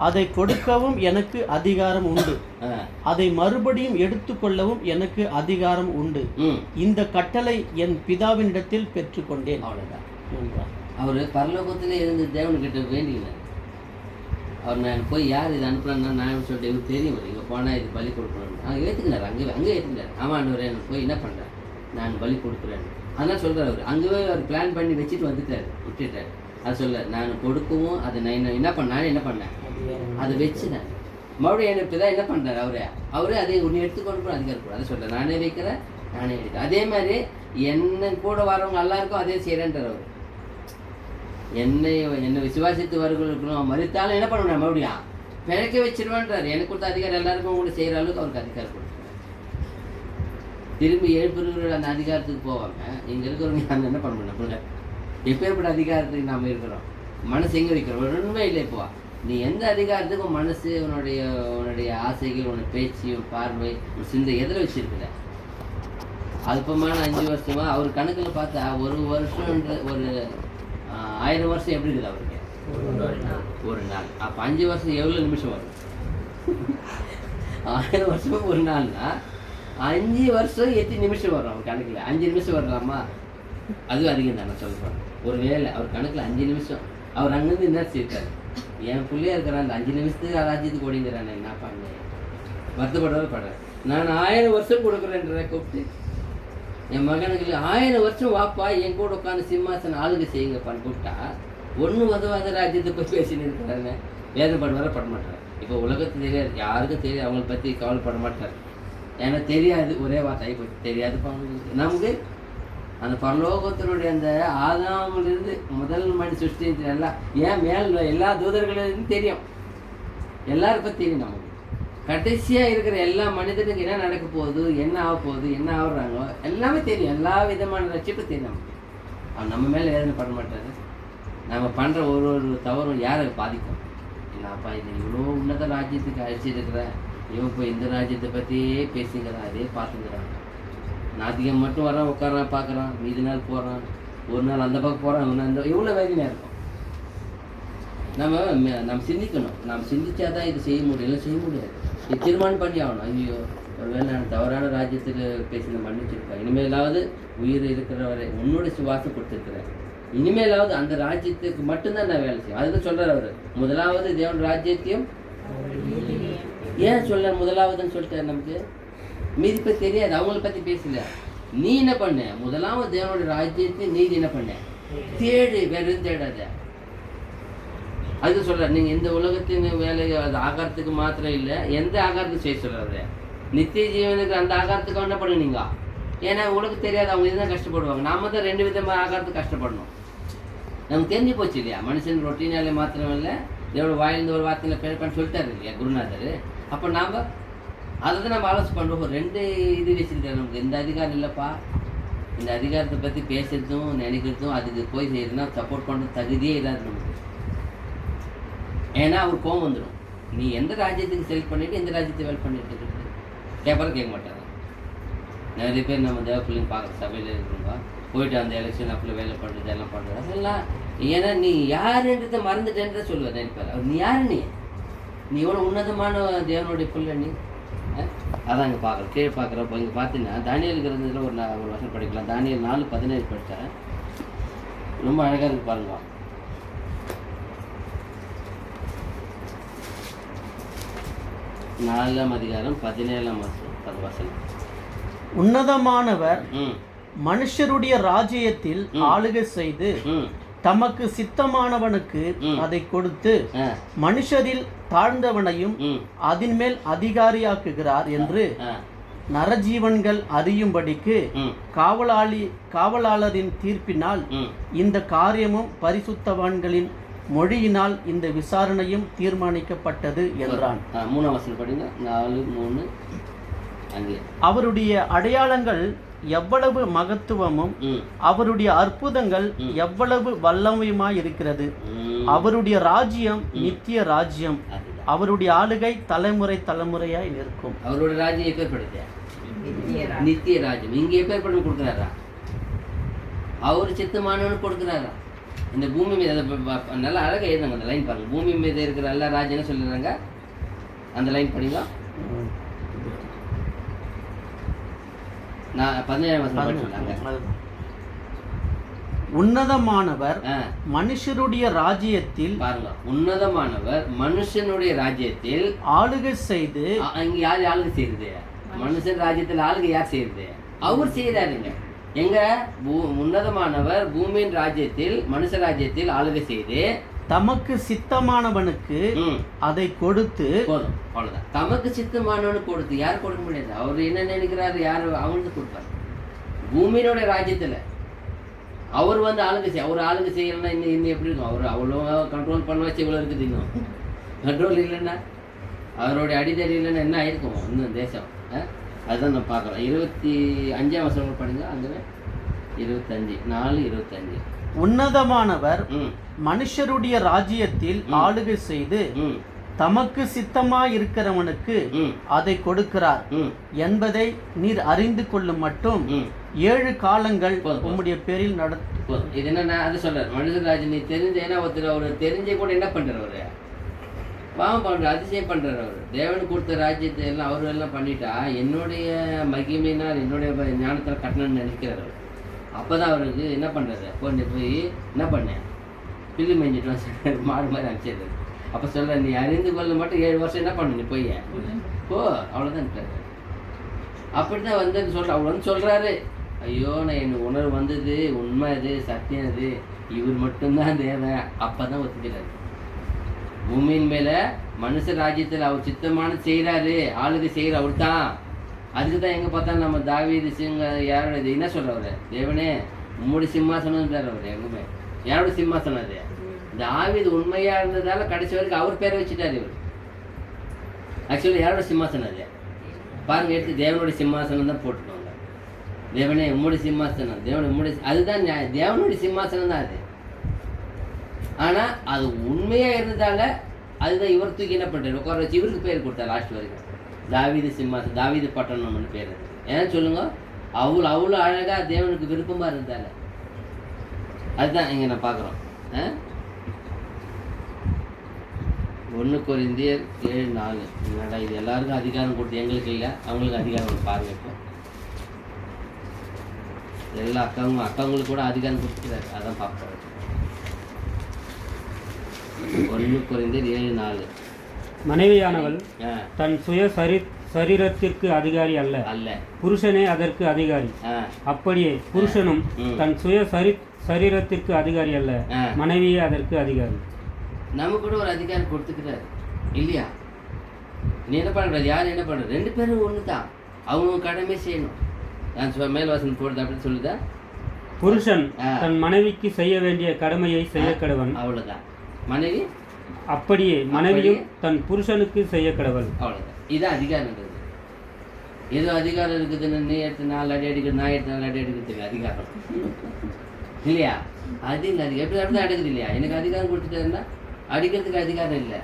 அதை கொடுக்கவும் எனக்கு அதிகாரம் உண்டு, அதை மறுபடியும் எடுத்துக்கொள்ளவும் எனக்கு அதிகாரம் உண்டு, இந்த கட்டளை என் பிதாவினிடத்தில் பெற்றுக்கொண்டேன். அவ்வளோதான். அவர் பரலோகத்திலே இருந்து தேவன்கிட்ட வேண்டினார். அவர் நான் போய் யார் இதை அனுப்புறான்னா நான் சொல்லிட்டு இவருக்கு தெரியும், இங்கே போனால் இது பலி கொடுக்கணும். ஏற்றுக்கினார், அங்கே ஏற்றுக்கினார். ஆமாம் ஆண்டவரே, எனக்கு போய் என்ன பண்ணுறேன், நான் பலி கொடுக்குறேன். அதெல்லாம் சொல்கிறார். அவர் அங்கேயே அவர் பிளான் பண்ணி வச்சுட்டு விட்டுட்டார். அது சொல்ல, நான் கொடுக்கவும் அதை நான் என்ன பண்ணேன் அதை வச்சு நான் மறுபடியும் எனக்கு தான் என்ன பண்ணுறாரு அவரே அதை ஒன்று எடுத்துக்கொண்டு அதிகாரம் கூட. அதை சொல்ல, நானே வைக்கிறேன், நானே எடுக்கிறேன். அதே மாதிரி என்ன கூட வரவங்க எல்லாருக்கும் அதே செய்கிறேன்றார். அவர் என்னை விசுவாசித்து வருகிறவர்களுக்கும் மறுத்தாலும் என்ன பண்ணுவேன், மறுபடியும் பிழைக்க வச்சிருவேன்றார். எனக்கு கொடுத்த அதிகாரம் எல்லாருக்கும் கூட செய்கிற அளவுக்கு அவருக்கு அதிகாரம் கொடுத்தார். திரும்பி எழுப்புகிற அந்த அதிகாரத்துக்கு போவாங்க. இங்கே இருக்கிறவங்க நாங்கள் என்ன பண்ண முடியும்? எப்பேற்பட்ட அதிகாரத்துக்கு நாம் இருக்கிறோம்? மனசு எங்கே வைக்கிறோம்? ஒன்றுமே இல்லை. இப்போ நீ எந்த அதிகாரத்துக்கும் மனசு, உன்னுடைய ஆசைகள், உன்னோட பேச்சு, பார்வை, ஒரு சிந்தை எதில் வச்சுருக்குற? அல்பமான 5 வருஷமாக அவர் கணக்கில் பார்த்தா ஒரு வருஷம்ன்ற ஒரு 1000 வருஷம் எப்படி இருக்குது அவருக்கு? ஒரு நாள். அப்போ 5 வருஷம் எவ்வளோ நிமிஷம் வரும்? 1000 வருஷம் ஒரு நாள்னா 5 வருஷம் 8 நிமிஷம் வரும் அவர் கணக்கில். 5 நிமிஷம் வரலாமா? அதுவும் அதிகம் தான். நான் சொல்கிறேன், ஒரு வேலை அவர் கணக்கில் 5 நிமிஷம். அவர் அங்கேருந்து என்ன செய்யிருக்காரு? என் பிள்ளையா இருக்கிறான், அந்த 5 நிமிஷத்துக்கு ராஜ்யத்துக்கு ஓடிங்கிறான். என்ன பண்ண வருத்தப்படவே படுறேன். நான் 1000 வருஷம் கொடுக்குறேன்ற கூப்பிட்டு என் மகனுக்கு 1000 வருஷம் வாப்பா என் கூட உட்காந்து சிம்மாசனம் ஆளுகை செய்யுங்கப்பான்னு கூப்பிட்டா ஒன்றும் உதவாத ராஜ்யத்தை போய் பேசின்னு இருக்கிறாங்க. வேதப்படுவார பட மாட்டார். இப்போ உலகத்து தெரியாது, யாருக்கும் தெரியாது, அவங்கள பற்றி கவலைப்பட மாட்டார். ஏன்னா தெரியாது, ஒரே வார்த்தை போச்சு, தெரியாது. நமக்கு அந்த பரலோகத்தினுடைய அந்த ஆதாமிலிருந்து முதல் மணி சுஷ்டி எல்லாம் ஏன் மேல் எல்லா தூதர்களும் தெரியும், எல்லாரும் பற்றி தெரியும். நமக்கு கடைசியாக இருக்கிற எல்லா மனிதனுக்கு என்ன நடக்க போகுது, என்ன ஆக போகுது, என்ன ஆகுறாங்களோ எல்லாமே தெரியும். எல்லா விதமான ரட்சிப்பு தெரியும் நமக்கு. அவன் நம்ம மேலே வேதனை பண்ண மாட்டாரு. நம்ம பண்ணுற ஒரு தவறும் யாரை பாதிக்கும்? என்னப்பா இது இவ்வளோ உன்னத ராஜ்யத்துக்கு அழைச்சிருக்கிறேன், இவன் இப்போ இந்த ராஜ்யத்தை பற்றியே பேசிக்கிறான், அதே பார்த்துக்கிறான். நாத்திகம் மட்டும் வரான், உட்காரான், பார்க்குறான், மீதி நாள் போகிறான், ஒரு நாள் அந்த பக்கம் போகிறான், இன்னும் அந்த எவ்வளோ வேதனையாக இருக்கும். நம்ம சிந்திக்கணும். நாம் சிந்திச்சா தான் இது செய்ய முடியும், செய்ய முடியாது. இது தீர்மானம் பண்ணி ஆகணும். ஐயோ ஒருவேளை நான் தவறான ராஜ்யத்தில் பேசி மன்னிச்சிருப்பேன், இனிமேலாவது உயிர் இருக்கிற வரை உன்னோட சுவாசம் கொடுத்துருக்குறேன், இனிமேலாவது அந்த ராஜ்யத்துக்கு மட்டும்தான் நான் வேலை செய்வேன். அதுதான் சொல்கிறார் அவர். முதலாவது தேவன் ராஜ்யத்தையும் ஏன் சொல்ல முதலாவதுன்னு சொல்லிட்டார். நமக்கு மீதி பற்றி தெரியாது, அவங்கள பற்றி பேசல. நீ என்ன பண்ண? முதலாவது தேவனோட ராஜ்யத்தை நீதி என்ன பண்ண? தேடு, வேற எதுவும் தேடாத. அது சொல்ற, நீங்க இந்த உலகத்தின் வேலை அது ஆகாரத்துக்கு மாத்திரம் இல்லை, எந்த ஆகாரத்துக்கு செய்ய சொல்றாரு? நித்திய ஜீவனுக்கு அந்த ஆகாரத்துக்கு என்ன பண்ணுங்க? ஏன்னா உனக்கு தெரியாது, அவங்க இதுதான் கஷ்டப்படுவாங்க. நாம தான் 2 விதமாக ஆகாரத்துக்கு கஷ்டப்படணும். நமக்கு தெரிஞ்சு போச்சு இல்லையா? மனுஷன் ரொட்டீனாலே மாத்திரம் இல்லை, இதோட வாயிலிருந்து ஒரு வார்த்தையில் பிழைப்பான்னு சொல்லிட்டாரு இல்லையா குருநாதர்? அப்போ நாம் அதை தான் நம்ம ஆலோசனை பண்ணுறோம். 2 இது வச்சுருக்காரு நமக்கு. இந்த அதிகாரம் இல்லைப்பா, இந்த அதிகாரத்தை பற்றி பேசுறதும் நினைக்கிறதும் அதுக்கு போய் செய்யறதுன்னா சப்போர்ட் பண்ணுறது தகுதியே இல்லாது நமக்கு. ஏன்னா அவர் கோவம் வந்துடும். நீ எந்த ராஜ்யத்துக்கு செலக்ட் பண்ணிவிட்டு எந்த ராஜ்யத்தை வேலை பண்ணிட்டு இருக்கிறது கேட்பாரு, கேட்க மாட்டாங்க. நிறைய பேர் நம்ம தேவ பிள்ளைங்க பார்க்குற சபையில் இருக்கிறவங்க போயிட்டு அந்த எலெக்ஷன் அப்படி வேலை பண்ணுறது எல்லாம் பண்ணுறது அதெல்லாம். ஏன்னா நீ யாருன்றதை மறந்துட்டேன்றதை சொல்லுவார் நினைப்பார் அவர். நீ யாரு? நீ எவ்வளோ உன்னதமான தேவனுடைய பிள்ளை நீ. அதான் இங்கே பார்க்குறோம், கீழே பார்க்குறப்போ இங்கே பார்த்தீங்கன்னா தானியேல் இருக்கிறதுல ஒரு வருஷம் படிக்கலாம். தானியேல் 4:17 படித்தேன், ரொம்ப அழகாக இருக்கு பாருங்க. நாலாம் அதிகாரம் 17ஆம் வசனம். உன்னதமானவர் மனுஷருடைய ராஜ்யத்தில் ஆளுகை செய்து தமக்கு சித்தமானவனுக்கு அதை கொடுத்து மனுஷரில் தாழ்ந்தவனையும் அதன் மேல் அதிகாரியாக்குகிறார் என்று நரஜீவன்கள் அறியும்படிக்கு காவலாளரின் தீர்ப்பினால் இந்த காரியமும் பரிசுத்தவான்களின் மொழியினால் இந்த விசாரணையும் தீர்மானிக்கப்பட்டது என்றான். 3 வசனம் படிங்க. 4:3 அங்கே அவருடைய அடையாளங்கள் எவ்வளவு மகத்துவமும் அவருடைய அற்புதங்கள் எவ்வளவு வல்லமையுமாய் இருக்கிறது. அவருடைய ராஜ்யம் நித்திய ராஜ்யம், அவருடைய ஆளுகை தலைமுறை தலைமுறையாய் நிற்கும். அவருடைய ராஜ்யம் எப்பேற்படுது? நித்திய ராஜ்யம். இங்கே எப்பேற்பட்டு கொடுக்குறாரா? அவர் சித்தமானவனு கொடுக்குறாரா? இந்த பூமி மீது நல்லா அழகாக எழுதுங்க. அந்த லைன் பாருங்க. பூமி மீது இருக்கிற எல்லா ராஜ்யம் சொல்லுறாங்க. அந்த லைன் படிங்க. நான் 17 வசனம் படிச்சுட்டாங்க. உன்னதமானவர் மனுஷருடைய ராஜ்யத்தில் பாருங்க. உன்னதமானவர் மனுஷனுடைய ராஜ்யத்தில் ஆளுகை செய்து. இங்க யார் ஆளுகை செய்யுது? மனுஷன் ராஜ்யத்தில் ஆளுகை யார் செய்யுது? அவர் செய்யறாருங்க. எங்க உன்னதமானவர் பூமியின் ராஜ்யத்தில் மனுஷ ராஜ்யத்தில் ஆளுகை செய்து தமக்கு சித்தமானவனுக்கு அதை கொடுத்து. போதும், அவ்வளவுதான். தமக்கு சித்தமானவனுக்கு கொடுத்து. யார் கொடுக்க முடியாது. அவர் என்ன நினைக்கிறாரு? யார் அவங்களுக்கு கொடுப்பார்? பூமியினுடைய ராஜ்யத்துல அவர் வந்து ஆளுகை செய்ய. அவர் ஆளுகை செய்யலன்னா இன்னும் எப்படி இருக்கும்? அவர் அவ்வளோ கண்ட்ரோல் பண்ண வச்சு இவ்வளோ இருக்குது. இன்னும் கண்ட்ரோல் இல்லைன்னா, அவருடைய அடித்தடி இல்லைன்னா என்ன ஆயிருக்கும் இன்னும் தேசம்? அதுதான் நம்ம பார்க்குறோம். 25ஆம் வசனம் படிங்க. அங்கே 25:4-25. உன்னதமானவர் மனுஷருடைய ராஜ்யத்தில் ஆளுகை செய்து தமக்கு சித்தமாய் இருக்கிறவனுக்கு அதை கொடுக்கிறார் என்பதை நீர் அறிந்து கொள்ளும் மட்டும் 7 காலங்கள் உம்முடைய பேரில் நடத்தும். இது என்ன அது சொல்றாரு? மனுஷராஜ் நீ தெரிஞ்ச ஏன்னா ஒருத்தர் அவர் தெரிஞ்ச கூட என்ன பண்றாரு? அவரு பாவம் பண்ற, அதிசயம் பண்றாரு. அவர் தேவனுக்கு கொடுத்த ராஜ்யத்தை எல்லாம் அவரு எல்லாம் பண்ணிட்டா என்னுடைய மகிமையினால் என்னுடைய ஞானத்தில் கட்டணும்னு நினைக்கிறார் அவர். அப்போதான் அவருக்கு என்ன பண்ணுறாரு? போய் என்ன பண்ணேன்? பில்லு மேய்ஞ்சிட்டு வந்து மாடு மாதிரி அனுப்பிச்சிடுறாரு. அப்போ சொல்ற நீ அறிந்து கொள்ள மட்டும் 7 வருஷம் என்ன பண்ணு? நீ போய் போ, அவ்வளோதான் இருக்காரு. அப்படிதான் வந்து அவர் வந்து சொல்றாரு, ஐயோ நான் எனக்கு உணர்வு வந்தது, உண்மை அது, சத்தியம் அது, இவர் மட்டும்தான் தேவை. அப்பதான் ஒத்துக்கிறாரு. பூமியின் மேல மனுஷ ராஜ்யத்தில் அவர் சித்தமான செய்யறாரு, ஆளுகை செய்யற அவர் தான். அதுக்கு தான் எங்க பார்த்தா நம்ம தாவீது சிங்க யாரோட இது என்ன சொல்றவரு? தேவனே உம்முடைய சிம்மாசனம் தார். அவர் எங்குமே யாரோட சிம்மாசனம் அது? தாவீது உண்மையா இருந்ததால கடைசி வரைக்கும் அவர் பேரை வச்சுட்டாரு. இவர் ஆக்சுவலி யாரோட சிம்மாசனம் அது? பாருங்க, எடுத்து தேவனுடைய சிம்மாசனம் தான் போட்டுக்கோங்க. தேவனே உம்முடைய சிம்மாசனம், தேவனுடைய உம்முடைய, அதுதான் தேவனுடைய சிம்மாசனம் தான் அது. ஆனா அது உண்மையா இருந்ததால அதுதான் இவர் தூக்கி என்ன பண்றாரு? உட்கார வச்சு இவருக்கு பேர் கொடுத்தாரு லாஸ்ட் வரைக்கும். தாவீது சிம்மாசனம், தாவீது பட்டணம்னு பேர். ஏன் சொல்லுங்க? அவ்வளோ அழகா தேவனுக்கு விருப்பமா இருந்தால. அதுதான் இங்க நான் பார்க்குறோம். 1 கொரிந்தியர் 7:4. என்னடா இது? எல்லாருக்கும் அதிகாரம் கொடுத்து எங்களுக்கு இல்லை, அவங்களுக்கு அதிகாரம் பாருங்க. இப்போ எல்லா அக்காங்களுக்கு கூட அதிகாரம் கொடுத்துக்கிறாரு. அதான் பார்ப்போம். 1 கொரிந்தியர் 7:4. மனைவியானவள் தன் சுய சரீரத்திற்கு அதிகாரி அல்ல, புருஷனே அதற்கு அதிகாரி. அப்படியே புருஷனும் தன் சுய சரீரத்திற்கு அதிகாரி அல்ல, மனைவியே அதற்கு அதிகாரி. நம்ம கூட ஒரு அதிகாரம் கொடுத்துக்கிறாரு இல்லையா? நீ என்ன பண்ணுறது? யார் என்ன பண்ணுறது? 2 பேரும் ஒன்று தான். அவங்க கடமை செய்யணும். நான் மேல்வாசன் போடுறது அப்படின்னு சொல்லுதா? புருஷன் தன் மனைவிக்கு செய்ய வேண்டிய கடமையை செய்ய கடவன். அவ்வளோதான். மனைவி அப்படியே மனைவியும் தன் புருஷனுக்கு செய்ய கடவள். அவ்வளோதான். இதுதான் அதிகாரம்ன்றது. ஏதோ அதிகாரம் இருக்குதுன்னு நீ எடுத்து 4 அடி அடிக்கிறது, நான் எடுத்து 4 அடி அடிக்கிறதுக்கு அதிகாரம் இல்லையா? அது இல்லை. அது எப்படி அப்படிதான் அடிக்குது இல்லையா? எனக்கு அதிகாரம் கொடுத்துட்டேன்னா அடிக்கிறதுக்கு அதிகாரம் இல்லை,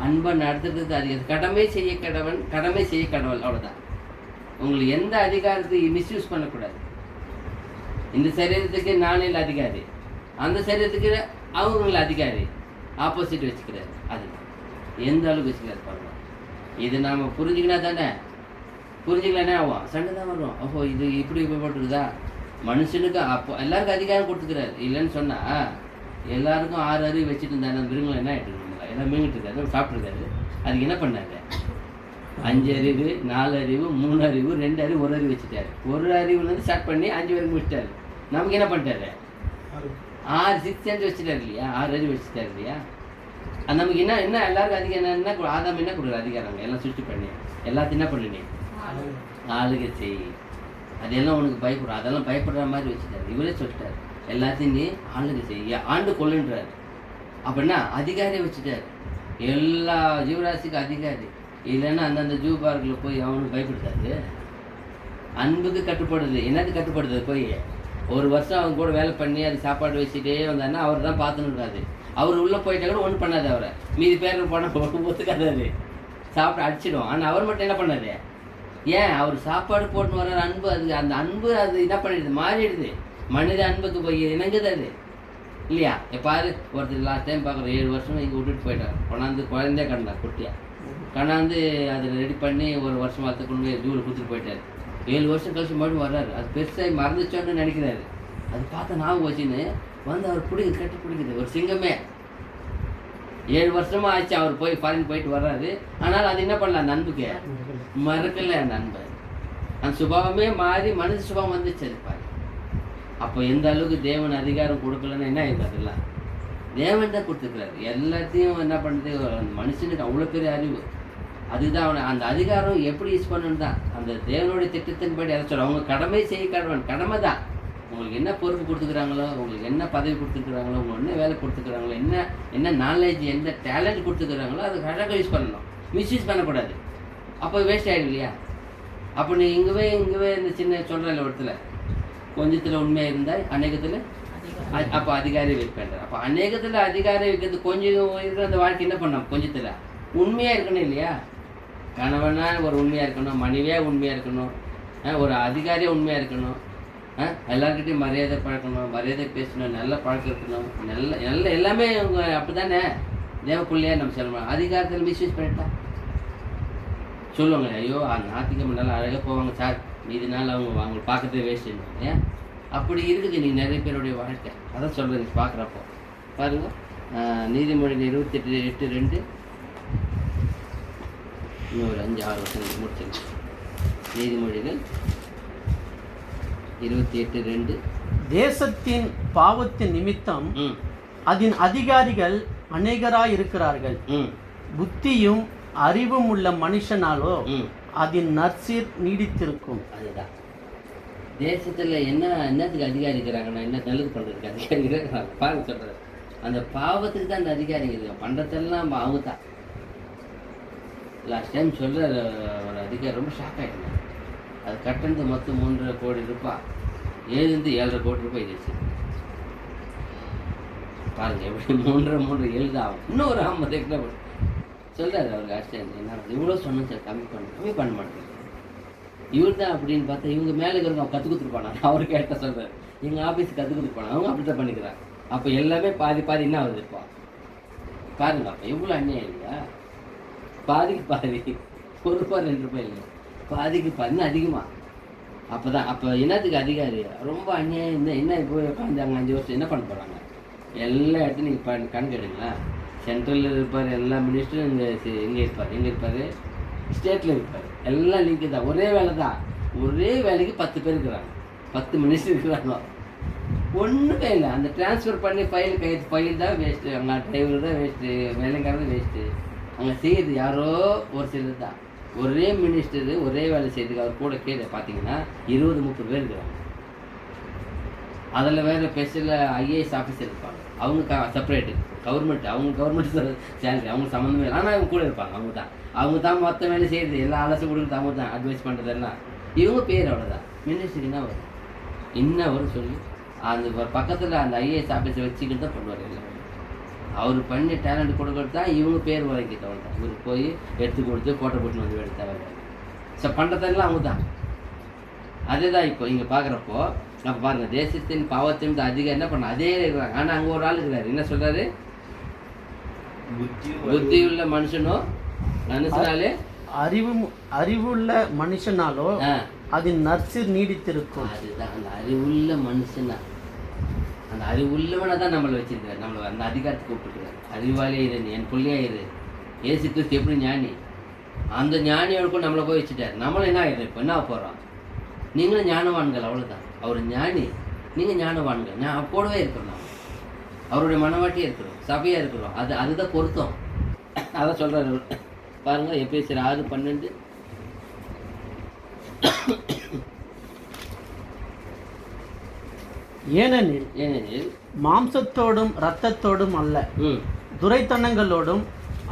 அன்பை நடத்துறதுக்கு அதிகாரம். கடமை செய்ய கடவன், கடமை செய்ய கடவுள். அவ்வளோதான். உங்களுக்கு எந்த அதிகாரத்தையும் மிஸ்யூஸ் பண்ணக்கூடாது. இந்த சரீரத்துக்கு நானில் அதிகாரி, அந்த சரீரத்துக்கு அவங்கள அதிகாரி, ஆப்போசிட் வச்சுக்கிறாரு. அதுதான் எந்த அளவுக்கு வச்சுக்கிறாரு பாருங்க. இது நாம் புரிஞ்சுக்கினா தானே. புரிஞ்சுக்கலன்னா ஆகும், சண்டை தான் வரும். ஓஹோ இது இப்படி போட்டுருக்குதா? மனுஷனுக்கு அப்போ எல்லாருக்கும் அதிகாரம் கொடுத்துக்கிறாரு. இல்லைன்னு சொன்னால் எல்லாருக்கும் 6 அறிவு வச்சுட்டு இருந்தாங்க. மிருகங்கள் என்ன ஆகிட்டு இருந்தாங்க? எல்லாம் மீங்கிட்டு இருக்காரு, சாப்பிட்ருக்காரு. அதுக்கு என்ன பண்ணாங்க? 5 அறிவு, 4 அறிவு, 3 அறிவு, 2 அறிவு, 1 அறிவு வச்சுட்டாரு. 1 அறிவுலேருந்து ஸ்டார்ட் பண்ணி 5 வரைக்கும் முடிச்சிட்டாரு. நமக்கு என்ன பண்ணிட்டாரு? 6 6 சென்ட் வச்சுட்டாரு இல்லையா? 6 அறிவு வச்சுட்டாரு இல்லையா? அது நமக்கு என்ன என்ன எல்லாருக்கும் அதிகம் என்ன ஆதாம் என்ன கொடுக்குற அதிகாரங்க எல்லாம் சுற்றி பண்ணி எல்லாத்தையும் என்ன பண்ணினே ஆளுகை செய், அதெல்லாம் உனக்கு பயப்படும், அதெல்லாம் பயப்படுற மாதிரி வச்சுட்டாரு. இவரே சொல்லிட்டாரு எல்லாத்தையும் நீ ஆளுகை செய்ய, ஆண்டு கொள்ளுன்றாரு. அப்படின்னா அதிகாரியை வச்சுட்டாரு, எல்லா ஜீவராசிக்கும் அதிகாரி. இல்லைன்னா அந்தந்த ஜூ பார்க்கில் போய் அவனுக்கு பயப்படுத்தாரு. அன்புக்கு கட்டுப்படுது, என்னது கட்டுப்படுது? போய் ஒரு வருஷம் அவங்க கூட வேலை பண்ணி அது சாப்பாடு வச்சுட்டே வந்தாருன்னா அவர் தான் பார்த்துன்னு. அவர் உள்ளே போயிட்டா கூட ஒன்றும் பண்ணாது, அவரை மீதி பேருக்கு போனால் ஒத்துக்காதாரு, சாப்பிட்டு அடிச்சிடும். ஆனால் அவர் மட்டும் என்ன பண்ணாரு? ஏன் அவர் சாப்பாடு போட்டுன்னு வர்ற அன்பு, அது அந்த அன்பு அது என்ன பண்ணிடுது, மாறிடுது. மனித அன்புக்கு போய் இணங்குது அது இல்லையா? பாரு ஒருத்தர் லாஸ்ட் டைம் பார்க்குறோம் 7 வருஷம் இங்கே விட்டுட்டு போயிட்டார். கொண்டாந்து குழந்தைய கண்டார், குட்டியா கொண்டாந்து அதை ரெடி பண்ணி ஒரு வருஷம் வார்த்தை கொண்டு போய் ஜூவில் கொடுத்துட்டு போயிட்டார். 7 வருஷம் கழிச்சு மறுபடியும் வர்றாரு. அது பெருசாக மறந்துச்சோன்னு நினைக்கிறாரு. அது பார்த்தா ஞாபகம் வச்சுன்னு வந்து அவர் பிடிக்குது, கட்டி பிடிக்குது. ஒரு சிங்கமே 7 வருஷமா ஆச்சு அவர் போய் ஃபாரின் போயிட்டு வர்றாரு. ஆனால் அது என்ன பண்ணல, அந்த அன்புக்கு மறக்கலை. அந்த அன்பை, அந்த சுபாவமே மாறி மனித சுபாவம் வந்துச்சு. அது பாரு. அப்போ எந்த அளவுக்கு தேவன் அதிகாரம் கொடுக்கலன்னு என்ன ஆயிடுது? அதெல்லாம் தேவன் தான் கொடுத்துருக்குறாரு. எல்லாத்தையும் என்ன பண்ணுறது, மனுஷனுக்கு அவ்வளோ பெரிய அறிவு. அதுதான் அவனை அந்த அதிகாரம் எப்படி யூஸ் பண்ணணும் தான். அந்த தேவனுடைய திட்டத்தின்படி அதை சொல்ல அவங்க கடமை செய்ய கடமை தான். உங்களுக்கு என்ன பொறுப்பு கொடுத்துக்கிறாங்களோ, உங்களுக்கு என்ன பதவி கொடுத்துருக்குறாங்களோ, உங்களுக்கு என்ன வேலை கொடுத்துக்கிறாங்களோ, என்ன நாலேஜ், என்ன டேலண்ட் கொடுத்துக்கிறாங்களோ அதை கரெக்டாக யூஸ் பண்ணணும். மிஸ்யூஸ் பண்ணக்கூடாது. அப்போ வேஸ்ட் ஆகிடும் இல்லையா? அப்போ நீ இங்கேவே இந்த சின்ன சொல்கிறல இடத்துல கொஞ்சத்தில் உண்மையாக இருந்தால் அநேகத்தில் அப்போ அதிகாரி வைப்பேன். அப்போ அநேகத்தில் அதிகாரி வைக்கிறது கொஞ்சம் இருக்கிற அந்த வாழ்க்கை என்ன பண்ணோம், கொஞ்சத்தில் உண்மையாக இருக்கணும் இல்லையா? கணவனா ஒரு உண்மையாக இருக்கணும், மனைவியாக உண்மையாக இருக்கணும், ஒரு அதிகாரியாக உண்மையாக இருக்கணும், எல்லாருக்கிட்டையும் மரியாதை பழக்கணும், மரியாதை பேசணும், நல்ல பழக்கம் இருக்கணும், நல்ல எல்லாமே அவங்க அப்படி தானே தேவ பிள்ளையா நம்ம சொல்லணும். அதிகாரத்தில் மிஸ்யூஸ் பண்ணிட்டா சொல்லுவாங்க, ஐயோ ஞாயிற்றுக்கிழமை நல்லா அழகாக போவாங்க சார், மீதி நாள் அவங்க பார்க்கறதே வேஸ்ட்டு. ஏன் அப்படி இருக்குது நீங்கள் நிறைய பேருடைய வாழ்க்கை? அதான் சொல்கிறேன். நீங்கள் பார்க்குறப்போ பாருங்கள், நீதிமொழிகள் 28:8-2 இன்னும் ஒரு 5-6 வருஷம் முடிச்சிருக்கு. நீதிமொழிகள் 28:2 தேசத்தின் பாவத்தின் நிமித்தம் அதன் அதிகாரிகள் அநேகராய் இருக்கிறார்கள். புத்தியும் அறிவும் உள்ள மனுஷனாலோ அதன் நற்சீர் நீடித்திருக்கும். அதுதான் தேசத்தில் என்னத்துக்கு அதிகாரி இருக்கிறாங்கன்னா, என்ன நல்லது பண்ணுறதுக்கு அதிகாரி இருக்கிறாங்க பாருங்க சொல்கிறது. அந்த பாவத்துக்கு தான் அந்த அதிகாரிங்க இருக்காங்க, பண்ணுறதெல்லாம் அவங்க தான். லாஸ்ட் டைம் சொல்கிற ஒரு அதிகாரி ரொம்ப ஷாக் ஆகிட்டேன். அது கட்டணத்து மொத்தம் 3.5 கோடி ரூபாய், 7 கோடி ரூபாய் இருந்துச்சு. பாருங்கள் எப்படி 3 ஆகும். இன்னும் ஒரு 50 கிலோ சொல்கிறாரு அவருக்கு. ஆக்சிடென்ட் என்ன இவ்வளோ சொன்னோம் சார், கம்மி பண்ண மாட்டேங்க. இவர் தான் அப்படின்னு பார்த்தா இவங்க மேலே இருக்கிறவங்க அவங்க கற்றுக் கொடுத்துருப்பாங்க. அவர் கேட்ட சொல்கிறார், எங்கள் ஆஃபீஸ் கற்றுக் கொடுத்துருப்பாங்க, அவங்க அப்படி தான் பண்ணிக்கிறாங்க. அப்போ எல்லாமே பாதி என்ன ஆகுது இப்போ பாருங்க. அப்போ எவ்வளோ அநியாயம் இல்லையா? பாதிக்கு பாதி, ₹1 ₹2 இல்லை, பாதிக்கு பாதி அதிகமாக. அப்போ என்னத்துக்கு அதிகாரி ரொம்ப அநியாயம். என்ன இப்போ உட்காந்தாங்க 5 வருஷம் என்ன பண்ண போகிறாங்க? எல்லா இடத்துலையும் நீங்கள் கணக்கு எடுங்களா? சென்ட்ரலில் இருப்பார், எல்லா மினிஸ்டரும் எங்கே இருப்பார், ஸ்டேட்டில் இருப்பார். எல்லாம் லிங்க் தான், ஒரே வேலை தான். ஒரே வேலைக்கு 10 பேர் இருக்கிறாங்க, 10 மினிஸ்டர் இருக்கிறாங்க. ஒன்றுமே இல்லை. அந்த டிரான்ஸ்ஃபர் பண்ணி ஃபைல் தான் வேஸ்ட்டு, அங்கே டிரைவர் தான் வேஸ்ட்டு, வேலைக்காரர் வேஸ்ட்டு. அங்கே செய்கிறது யாரோ ஒரு சிலர் தான். ஒரே மினிஸ்டரு ஒரே வேலை செய்யறதுக்கு அவர் கூட கேட்க பார்த்தீங்கன்னா 20-30 பேர் இருக்கிறாங்க. அதில் வேறு ஸ்பெஷல் IAS ஆஃபீஸர் இருப்பாங்க, அவங்க செப்பரேட்டு கவர்மெண்ட், அவங்க கவர்மெண்ட் சேலரி அவங்க சம்மந்தமே இல்லை. ஆனால் அவங்க கூட இருப்பாங்க, அவங்க தான் மொத்த வேலை செய்கிறது, எல்லா அலசும் கொடுக்குறது அவங்க தான், அட்வைஸ் பண்ணுறதெல்லாம் இவங்க பேர் அவ்வளோதான். மினிஸ்டருக்கு என்ன வரும், என்ன வரும் சொல்லி அந்த பக்கத்தில் அந்த IAS ஆஃபீஸை வச்சுக்கிட்டு தான் பண்ணுவார். எல்லாம் அவர் பண்ணி டேலண்ட் கொடுக்கறது தான் இவங்க பேர் வழங்கிட்டவங்க தான். இவருக்கு போய் எடுத்து கொடுத்து ஃபோட்டோ போட்டு வந்து எடுத்தவங்க. ஸோ பண்ணுறதெல்லாம் அவங்க தான். அதே தான் இப்போ இங்கே பார்க்குறப்போ அப்போ பாருங்கள், தேசத்தின் பாவத்தின் அதிகம் என்ன பண்ண அதே இருக்கிறாங்க. ஆனால் அங்கே ஒரு ஆள் இருக்கிறாரு, என்ன சொல்கிறாரு, புத்தியுள்ள மனுஷனோ மனுஷனாலே அறிவுள்ள மனுஷனாலோ அதன் நற்சீர் நீடித்திருக்கும். அதுதான் அந்த அறிவுள்ள மனுஷனா, அந்த அறிவுள்ளவனை தான் நம்மளை வச்சிருக்காரு, நம்மளை அந்த அதிகாரத்துக்கு கூப்பிட்டுருக்காரு. அறிவாளியே இரு, என் பிள்ளையா இரு. ஏசு கிறிஸ்து எப்படி ஞானி, அந்த ஞானியோட நம்மளை போய் வச்சுட்டார். நம்மளும் என்ன ஆகிடும், இப்போ என்ன போகிறோம், நீங்களும் ஞானவான்கள், அவ்வளோதான். அவர் ஞானி, நீங்கள் ஞானவான்கள். நான் போடவே இருக்கிறோம், அவருடைய மனவாட்டியே இருக்கிறோம். சபையாக இருக்கிறோம். அதுதான் பொருத்தம். அதான் சொல்கிறார் பாருங்க, எபேசியர் 6:12. ஏனெனில் மாம்சத்தோடும் இரத்தத்தோடும் அல்ல, துரைத்தனங்களோடும்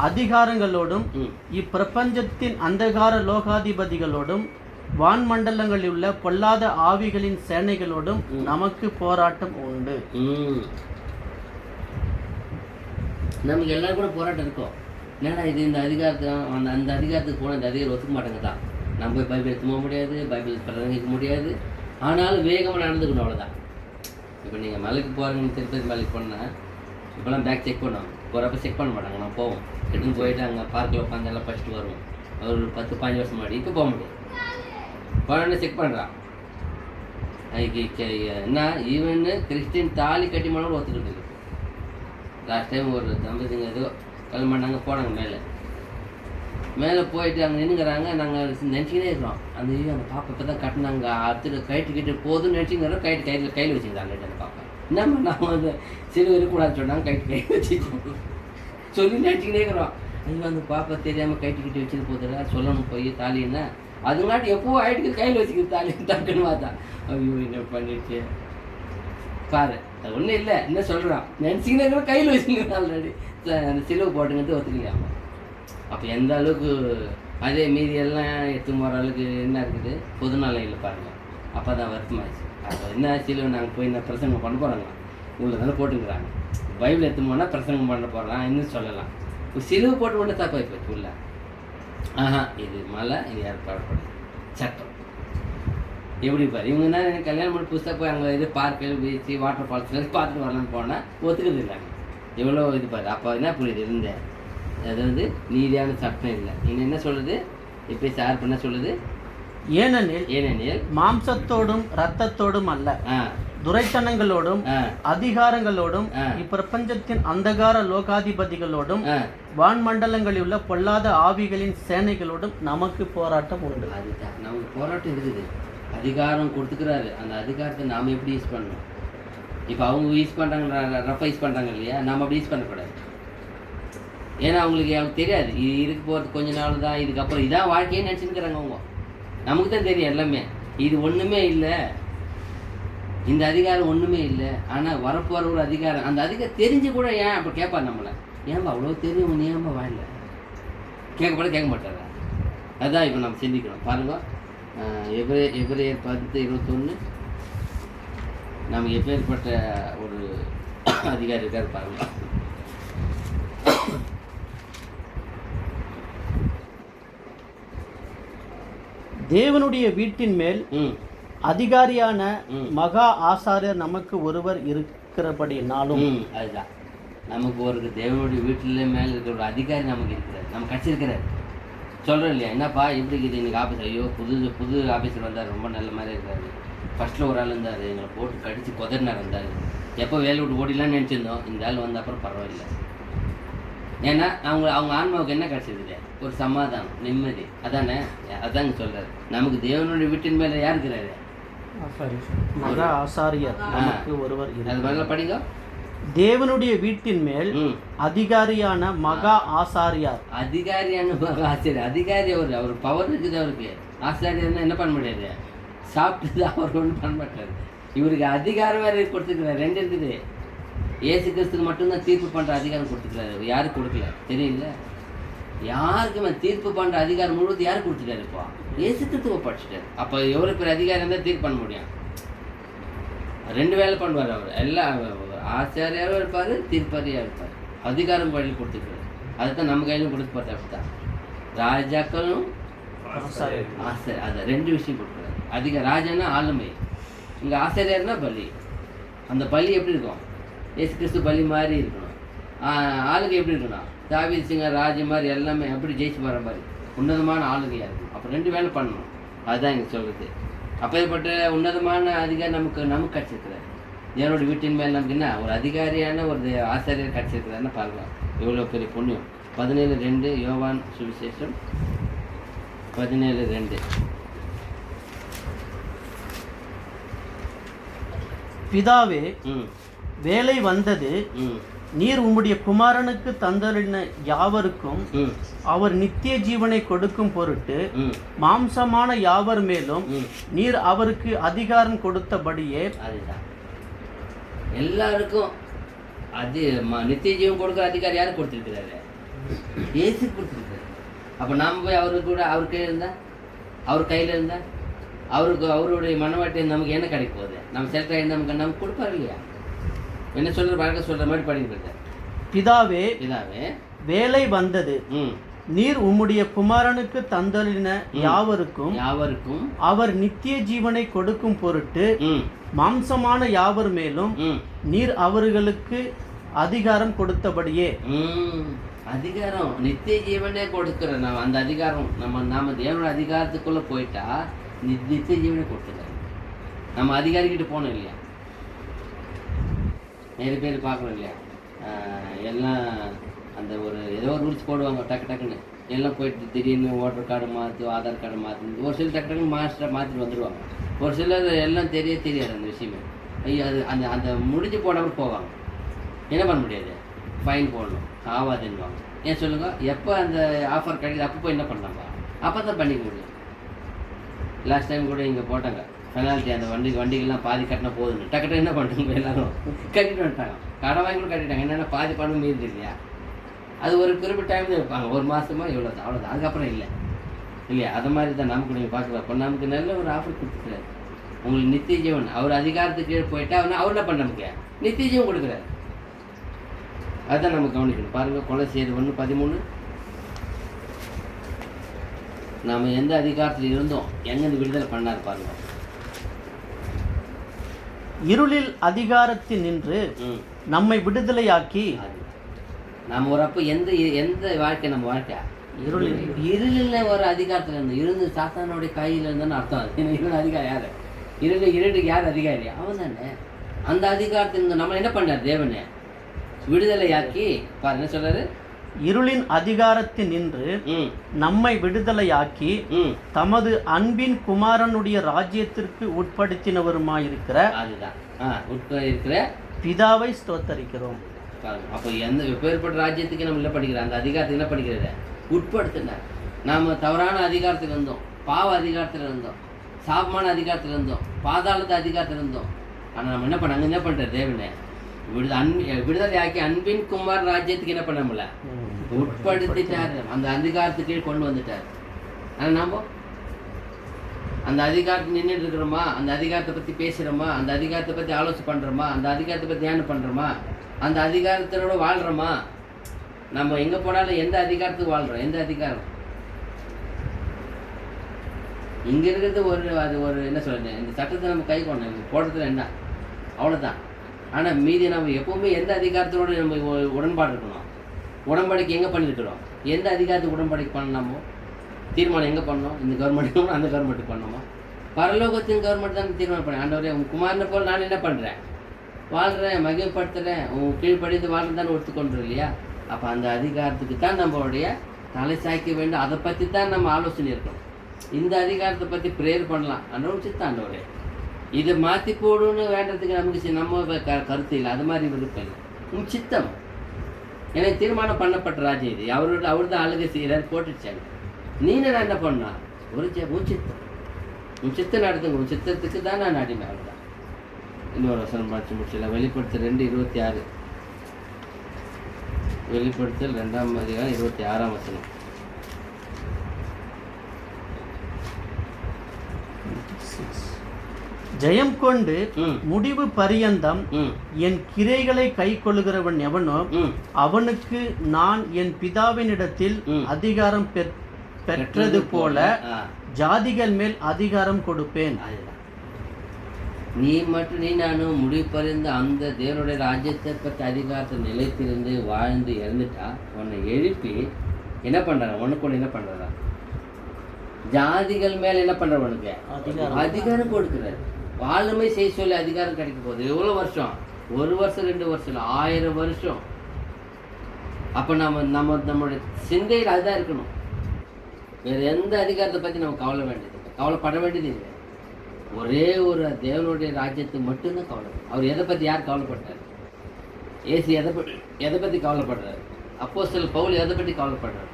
அதிகாரங்களோடும் இப்பிரபஞ்சத்தின் அந்தகார லோகாதிபதிகளோடும் வான்மண்டலங்களில் உள்ள பொல்லாத ஆவிகளின் சேனைகளோடும் நமக்கு போராட்டம் உண்டு. நமக்கு எல்லாரும் கூட போராட்டம் இருக்கும். என்னடா இது, இந்த அதிகாரத்தை அந்த அதிகாரத்துக்கு போனால் இந்த அதிகாரம் ஒத்துக்க மாட்டாங்க தான். நம்ம போய் பைபிள் எடுத்து போக முடியாது, பைபிள் பிரசங்கிக்க முடியாது. ஆனாலும் வேகமாக நடந்துக்கணும், அவ்வளோதான். இப்போ நீங்கள் மலைக்கு போகிறீங்க, திருப்பதி மலைக்கு போனால் இப்போலாம் பேக் செக் பண்ணுவோம். போகிறப்ப செக் பண்ண மாட்டாங்க. நான் போவோம், எடுத்துன்னு போயிட்டு அங்கே பார்க்கில் உட்காந்து எல்லாம் ஃபஸ்ட்டு வருவோம். ஒரு 10-15 வருஷம் முன்னாடி. இப்போ போக முடியாது. போனோடனே செக் பண்ணுறான். என்ன ஈவன் கிறிஸ்டின் தாலி கட்டி மானோட ஒத்துக்கிட்டு இருக்கு. லாஸ்ட் டைம் ஒரு தம்பதிங்க ஏதோ கல்யாணம் பண்ணாங்க, போனாங்க மேலே போயிட்டு அங்கே நின்றுங்கிறாங்க. நாங்கள் நினச்சிக்கிட்டே இருக்கிறோம், அந்த பாப்பா இப்போ தான் கட்டினாங்க, அடுத்து கைட்டு போதுன்னு நினச்சிங்கிறோம். கையில் வச்சுக்கிறாங்க அந்த பாப்பா. என்ன பண்ணாங்க, அந்த சிறு இருக்கக்கூடாதுன்னு சொன்னாங்க, கை வச்சுக்கோங்க சொல்லி நினச்சிக்கிட்டே இருக்கிறோம். ஐயோ அந்த பாப்பா தெரியாமல் கைட்டு வச்சுட்டு போதுல சொல்லணும் போய் தாலின்னா, அதுங்காட்டி எப்போவும் ஆயிடுக்கு கையில் வச்சுக்கிது தாலி டக்குன்னு பார்த்தா. ஐயோ என்ன பண்ணிடுச்சு பாரு, அது ஒன்றும் இல்லை. என்ன சொல்கிறான், நினச்சிக்கிட்டே கையில் வச்சுக்கிறது ஆல்ரெடி அந்த சிலுவை போட்டுங்கிறது ஒத்துக்கலையாமா. அப்போ எந்த அளவுக்கு அதே மீதி எல்லாம் எடுத்து போகிற அளவுக்கு என்ன இருக்குது பொதுநலையில் பாருங்கள். அப்போ தான் வருத்தமாகிடுச்சு. அப்போ என்ன சிலுவை நாங்கள் போய் என்ன பிரசங்கம் பண்ண போகிறாங்க, உள்ள தானே போட்டுக்கிறாங்க. பைபிள் எடுத்து போனால் பிரசங்கம் பண்ண போகிறான் இன்னும் சொல்லலாம். இப்போ சிலுவை போட்டு ஒன்று தப்பாக போச்சு உள்ள. இது மலை, இது யார் பாடப்படுது சட்டம். எப்படி பாரு, இவங்க தான் எனக்கு கல்யாணம் பண்ணி புதுசாக போய் அங்கே இது பார்க்கில் பீச்சு வாட்டர் ஃபால்ஸ் பார்த்துட்டு வரலான்னு போனால் ஒத்துக்கிறது இல்லைங்க. எவ்வளோ இது பாரு. அப்போ என்ன புரியுது இருந்தேன், அது நீதியான சட்டம் இல்லை. நீங்கள் என்ன சொல்லுது, இப்போ சார் பண்ண சொல்லுது, ஏனெனில் மாம்சத்தோடும் இரத்தத்தோடும் அல்ல, துரைத்தனங்களோடும் அதிகாரங்களோடும் இப்பிரபஞ்சத்தின் அந்தகார லோகாதிபதிகளோடும் வான்மண்டலங்களில் உள்ள பொல்லாத ஆவிகளின் சேனைகளோடும் நமக்கு போராட்டம் உண்டு. அதுதான் நமக்கு போராட்டம் இருக்குது. அதிகாரம் கொடுத்துக்கிறாரு, அந்த அதிகாரத்தை நாம் எப்படி யூஸ் பண்ணணும். இப்போ அவங்க யூஸ் பண்ணுறாங்க, ரஃபாக யூஸ் பண்ணுறாங்க இல்லையா, நாம் அப்படி யூஸ் பண்ணக்கூடாது. ஏன்னா அவங்களுக்கு தெரியாது இது இதுக்கு போகிறது கொஞ்ச நாள் தான், இதுக்கப்புறம் இதான் வாழ்க்கையே நினச்சிருக்கிறாங்க அவங்க. நமக்கு தான் தெரியும் எல்லாமே, இது ஒன்றுமே இல்லை, இந்த அதிகாரம் ஒன்றுமே இல்லை. ஆனால் வரப்போகிற ஒரு அதிகாரம், அந்த அதிகாரம் தெரிஞ்சு கூட ஏன் அப்போ கேட்பார் நம்மளை, ஏன்பா அவ்வளோ தெரியும் நீ ஏன்பா வாழல கேட்கப்பட கேட்க மாட்டாரா. அதுதான் இப்போ நம்ம சிந்திக்கணும். பாருங்கள், எபிரேயர் 10:21 நமக்கு எப்பேற்பட்ட ஒரு அதிகாரி இருக்கார் பாருங்க. தேவனுடைய வீட்டின் மேல் அதிகாரியான மகா ஆசாரியர் நமக்கு ஒருவர் இருக்கிறபடினாலும், அதுதான் நமக்கு ஒரு தேவனுடைய வீட்டில் மேலே இருக்கிற ஒரு அதிகாரி நமக்கு இருக்கிறார், நம்ம கிடச்சிருக்கிறார். சொல்கிறோம் இல்லையா, என்னப்பா இப்படி இருக்குது இன்னைக்கு ஆஃபீஸ், ஐயோ புது ஆஃபீஸர் வந்தார், ரொம்ப நல்ல மாதிரி இருக்காரு. ஃபஸ்ட்டில் ஒரு ஆள் இருந்தார், எங்களை போட்டு கடிச்சு கொதறினார் இருந்தார். எப்போ வேலை விட்டு ஓடிலான்னு நினச்சிருந்தோம், இந்த ஆள் வந்த அப்புறம் பரவாயில்ல. ஏன்னா அவங்க ஆன்மாவுக்கு என்ன கிடச்சிருக்குது, ஒரு சமாதானம், நிம்மதி. அதானே, அதாங்க சொல்கிறார். நமக்கு தேவனுடைய வீட்டின் மேலே யார் இருக்கிறாரு, மகா ஆசாரியர் நமக்கு ஒருவர். அது மேலே படிங்க, தேவனுடைய வீட்டின் மேல் அதிகாரியான மகா ஆசாரியார். அதிகாரியான மகா ஆசாரியர், அதிகாரி அவர் பவர் இருக்குது அவருக்கு. ஆசாரியர்னா என்ன பண்ண முடியாது, சாப்பிட்டு அவர் ஒன்றும் பண்ண மாட்டார். இவருக்கு அதிகாரம் வேறு கொடுத்துருக்கிறார், 2 இருக்குது. ஏசு கிறிஸ்துக்கு மட்டும்தான் தீர்ப்பு பண்ணுற அதிகாரம் கொடுத்துருக்காரு, யாருக்கு கொடுக்கல தெரியல. யாருக்குமே தீர்ப்பு பண்ணுற அதிகாரம் முழுவதும் யாருக்கு கொடுத்துட்டாரு, இப்போ ஏசு கிறிஸ்துவை படிச்சுட்டார். அப்போ எவ்வளோ பேர் அதிகாரம் தான் தீர்ப்பு பண்ண முடியும். 2 வேலை பண்ணுவார் அவர். எல்லாம் ஆச்சாரியாகவும் இருப்பார், தீர்ப்பதியாக இருப்பார். அதிகாரம் கையில் கொடுத்துருக்காரு. அதுதான் நம்ம கையிலும் கொடுத்து பார்த்தா அப்படித்தான். ராஜாக்களும் ஆசிரியர், அதை 2 விஷயம் கொடுக்குறாரு. ராஜானா ஆளுமை, இங்கே ஆசிரியர்னா பலி. அந்த பலி எப்படி இருக்கும், ஏசு கிறிஸ்து பலி மாதிரி இருக்கணும். ஆளுகை எப்படி இருக்கணும், தாவீது சிங்க ராஜ மாதிரி எல்லாமே எப்படி ஜெயிச்சு போகிற மாதிரி உன்னதமான ஆளுகையாக இருக்கும். அப்போ 2 வேலை பண்ணணும். அதுதான் இங்கே சொல்கிறது. அப்பேற்பட்ட உன்னதமான அதிகாரி நமக்கு கிடச்சிருக்கிறார். தேவனோட வீட்டின் மேல் நமக்கு என்ன ஒரு அதிகாரியான ஒரு ஆசிரியர் கிடச்சிருக்கிறாருன்னு பார்க்கலாம். எவ்வளோ பெரிய புண்ணியம். 17:2 யோவான் சுவிசேஷம் 17:2. பிதாவே, வேலை வந்தது, நீர் உம்முடைய குமாரனுக்கு தந்தளின யாவருக்கும் அவர் நித்திய ஜீவனை கொடுக்கும் பொருட்டு மாம்சமான யாவர் மேலும் நீர் அவருக்கு அதிகாரம் கொடுத்தபடியே. அதுதான் எல்லாருக்கும் அது நித்திய ஜீவன் கொடுக்குற அதிகாரம் யாரும் கொடுத்துருக்கிறாரு? ஏசு கொடுத்துருக்காரு. அப்போ நாம் போய் அவருக்கு கூட அவர் கையில் இருந்தா, அவர் கையில் இருந்தா, அவருடைய மனவாட்டி நமக்கு என்ன கிடைக்க போகுது? நம்ம செலக்ட் ஆகி நமக்கு கொடுப்பாரு இல்லையா? என்ன சொல்ற பழக்க சொல்ற மாதிரி படிக்கிறது. பிதாவே பிதாவே வேலை வந்தது, நீர் உம்முடைய குமாரனுக்கு தந்தளின யாவருக்கும் அவர் நித்திய ஜீவனை கொடுக்கும் பொருட்டு மாம்சமான யாவர் மேலும் நீர் அவர்களுக்கு அதிகாரம் கொடுத்தபடியே. அதிகாரம் நித்திய ஜீவனே கொடுக்கிற நம்ம அந்த அதிகாரம் நாம தேவனோட அதிகாரத்துக்குள்ள போயிட்டா நித்திய ஜீவனை கொடுத்துருக்காரு. நம்ம அதிகாரிக்கிட்ட போனோம் இல்லையா? நிறைய பேர் பார்க்கணும் இல்லையா? எல்லாம் அந்த ஒரு ஏதோ ஒரு ரூல்ஸ் போடுவாங்க டக்குன்னு எல்லாம் போயிட்டு திடீர்னு ஓட்டர் கார்டு மாற்று, ஆதார் கார்டு மாற்று, ஒரு சிலர் டக்குன்னு மாஸ்டரை மாற்றிட்டு வந்துடுவாங்க. ஒரு சிலர் எல்லாம் தெரியாது அந்த விஷயமே. ஐயோ அது அந்த அந்த முடிஞ்சு போனவர் போவாங்க. என்ன பண்ண முடியாது? ஃபைன் போடணும், ஆகாதுன்னுவாங்க. ஏன் சொல்லுங்க, எப்போ அந்த ஆஃபர் கிடைக்குது அப்போ போய் என்ன பண்ணாங்க? அப்போ தான் பண்ணிக்க முடியும். லாஸ்ட் டைம் கூட இங்கே போட்டாங்க பெனால்ட்டி, அந்த வண்டிகள்லாம் பாதி கட்டினா போதுன்னு. டக்குன்னு என்ன பண்ணுறாங்க, எல்லாரும் கட்டிட்டு வந்துட்டாங்க. கடை வாங்கி கூட கட்டிட்டாங்க. என்னென்னா பாதி பணம் மீது இல்லையா? அது ஒரு குறிப்பிட்ட டைம் தான் இருப்பாங்க, ஒரு மாதமா இவ்வளோ தான், அவ்வளோதான், அதுக்கப்புறம் இல்லை இல்லையா? அது மாதிரி தான் நமக்கு நீங்கள் பார்க்கலாம். இப்போ நமக்கு நல்ல ஒரு ஆஃபர் கொடுத்துக்கிறாரு. உங்களுக்கு நித்திய ஜீவன் அவர் அதிகாரத்துக்கு கீழே போயிட்டா அவர் என்ன பண்ண நமக்கு நித்திய ஜீவன் கொடுக்குறாரு. அதுதான் நம்ம கவனிக்கணும். பாருங்கள், கொலை செய்து 1:13 நாம் எந்த அதிகாரத்தில் இருந்தோம், எங்கேருந்து விடுதலை பண்ணார் பாருங்க. இருளில் அதிகாரத்தில் நின்று நம்மை விடுதலையாக்கி. நம்ம ஒரு அப்போ எந்த வாழ்க்கை நம்ம வாழ்க்கை இருளில் ஒரு அதிகாரத்தில் இருந்து சாத்தானுடைய கையில் இருந்தோன்னு அர்த்தம். அது இருள் அதிகாரம் யார்? இருளுக்கு யார் அதிகாரி? அவன் தானே. அந்த அதிகாரத்தில் இருந்து நம்ம என்ன பண்ணார்? தேவனே விடுதலையாக்கி. பாரு என்ன சொல்றாரு, இருளின் அதிகாரத்தில் நின்று நம்மை விடுதலையாக்கி தமது அன்பின் குமாரனுடைய ராஜ்யத்திற்கு உட்படுத்தினவருமாயிருக்கிற இருக்கிற பிதாவை ஸ்தோத்தரிக்கிறோம். அப்போ எந்த எப்பேற்பட்ட ராஜ்யத்துக்கு நம்ம இல்லை படிக்கிறோம், அந்த அதிகாரத்துக்கு என்ன படிக்கிறத உட்படுத்தினார். நாம் தவறான அதிகாரத்தில் இருந்தோம், பாவ அதிகாரத்தில் இருந்தோம், சாபமான அதிகாரத்தில் இருந்தோம், பாதாளத்து அதிகாரத்தில் இருந்தோம். ஆனால் நம்ம என்ன பண்ண, அங்கே என்ன பண்ணுற தேவனே விடுதலை ஆக்கி அன்பின் குமார் ராஜ்யத்துக்கு என்ன பண்ண முடியல உட்படுத்திட்டார். அந்த அதிகாரத்துக்கு கொண்டு வந்துட்டார். ஆனால் நாம் அந்த அதிகாரத்தை நின்றுட்டு இருக்கிறோமா? அந்த அதிகாரத்தை பற்றி பேசுகிறோமா? அந்த அதிகாரத்தை பற்றி ஆலோசனை பண்ணுறோமா? அந்த அதிகாரத்தை பற்றி தியானம் பண்ணுறோமா? அந்த அதிகாரத்தோட வாழ்கிறோமா? நம்ம எங்கே போனாலும் எந்த அதிகாரத்துக்கு வாழ்கிறோம்? எந்த அதிகாரம்? இங்கே இருக்கிறது அது ஒரு என்ன சொல்கிறேன், இந்த சட்டத்தை நம்ம கை கொண்டோம் போடுறதுல என்ன அவ்வளோதான். ஆனால் மீதி நம்ம எப்போவுமே எந்த அதிகாரத்தோடு நம்ம உடன்பாடு இருக்கணும். உடன்படிக்கை எங்கே பண்ணியிருக்கிறோம்? எந்த அதிகாரத்துக்கு உடன்படிக்கை பண்ணலாமோ தீர்மானம் எங்கே பண்ணோம்? இந்த கவர்மெண்ட்டுக்கு அந்த கவர்மெண்ட்டுக்கு பண்ணோமா? பரலோகத்தின் கவர்மெண்ட் தான் தீர்மானம் பண்ணேன். ஆண்டவரே உன் குமாரனை போல் நான் என்ன பண்ணுறேன், வாழ்கிறேன், மகிழ்ப்படுத்துகிறேன், உன் கீழ்ப்படிந்து வாழ்றதான்னு ஒத்துக்கொண்டு இல்லையா? அப்போ அந்த அதிகாரத்துக்கு தான் நம்மளுடைய தலை சாய்க்க வேண்டும். அதை பற்றி தான் நம்ம ஆலோசனை இருக்கணும். இந்த அதிகாரத்தை பற்றி ப்ரேயர் பண்ணலாம், ஆண்டவர் சித்தம் ஆண்டவரே இதை மாற்றி போடுன்னு வேண்டதுக்கு நமக்கு நம்ம கருத்து இல்லை, அது மாதிரி விருப்பம் இல்லை. உன் சித்தம் எனக்கு தீர்மானம் பண்ணப்பட்ட ராஜ்யம் இது, அவர் தான் அழுகை செய்கிறார் போட்டுச்சாங்க. நீனு நான் என்ன பண்ணா உன் சித்தம், உன் சித்தம் நடத்துங்க, உன் சித்தத்துக்கு தான் நான் அடிமை. அவ்வளோதான். இன்னொரு வசனம் படிச்சு முடிச்சல. வெளிப்படுத்தல் 2:26. வெளிப்படுத்தல் 2ஆம் அதிகாரம் 26ஆம் வசனம். ஜெயம் கொண்டு முடிவு பரியந்தம் என் கிரைகளை கை கொள்ளுகிறவன் எவனோ அவனுக்கு நான் என் பிதாவினிடத்தில் அதிகாரம் பெற்றது போல ஜாதிகள் மேல் அதிகாரம் கொடுப்பேன். நீ நானும் முடிவு பறிந்து அந்த தேவனுடைய ராஜ்யத்தை பற்றி அதிகாரத்தை நிலைத்திருந்து வாழ்ந்து இறந்துட்டா உன்னை எழுப்பி என்ன பண்றாங்க? உனக்கு என்ன பண்றா? ஜாதிகள் மேல என்ன பண்ற? உனக்கு அதிகாரம் கொடுக்குறாரு. வாழுமை செய்ய சொல்லி அதிகாரம் கிடைக்க போகுது. எவ்வளோ வருஷம்? 1 வருஷம் 2 வருஷம் 1000 வருஷம். அப்போ நம்மளுடைய சிந்தையில் அதுதான் இருக்கணும். வேறு எந்த அதிகாரத்தை பற்றி நம்ம கவலைப்பட வேண்டியது இல்லை. ஒரே ஒரு தேவனுடைய ராஜ்யத்துக்கு மட்டும்தான் கவலை. அவர் எதை பற்றி யார் கவலைப்பட்டார்? ஏசு எதை பற்றி கவலைப்படுறாரு? அப்போஸ்தலர் பவுல் எதை பற்றி கவலைப்படுறாரு?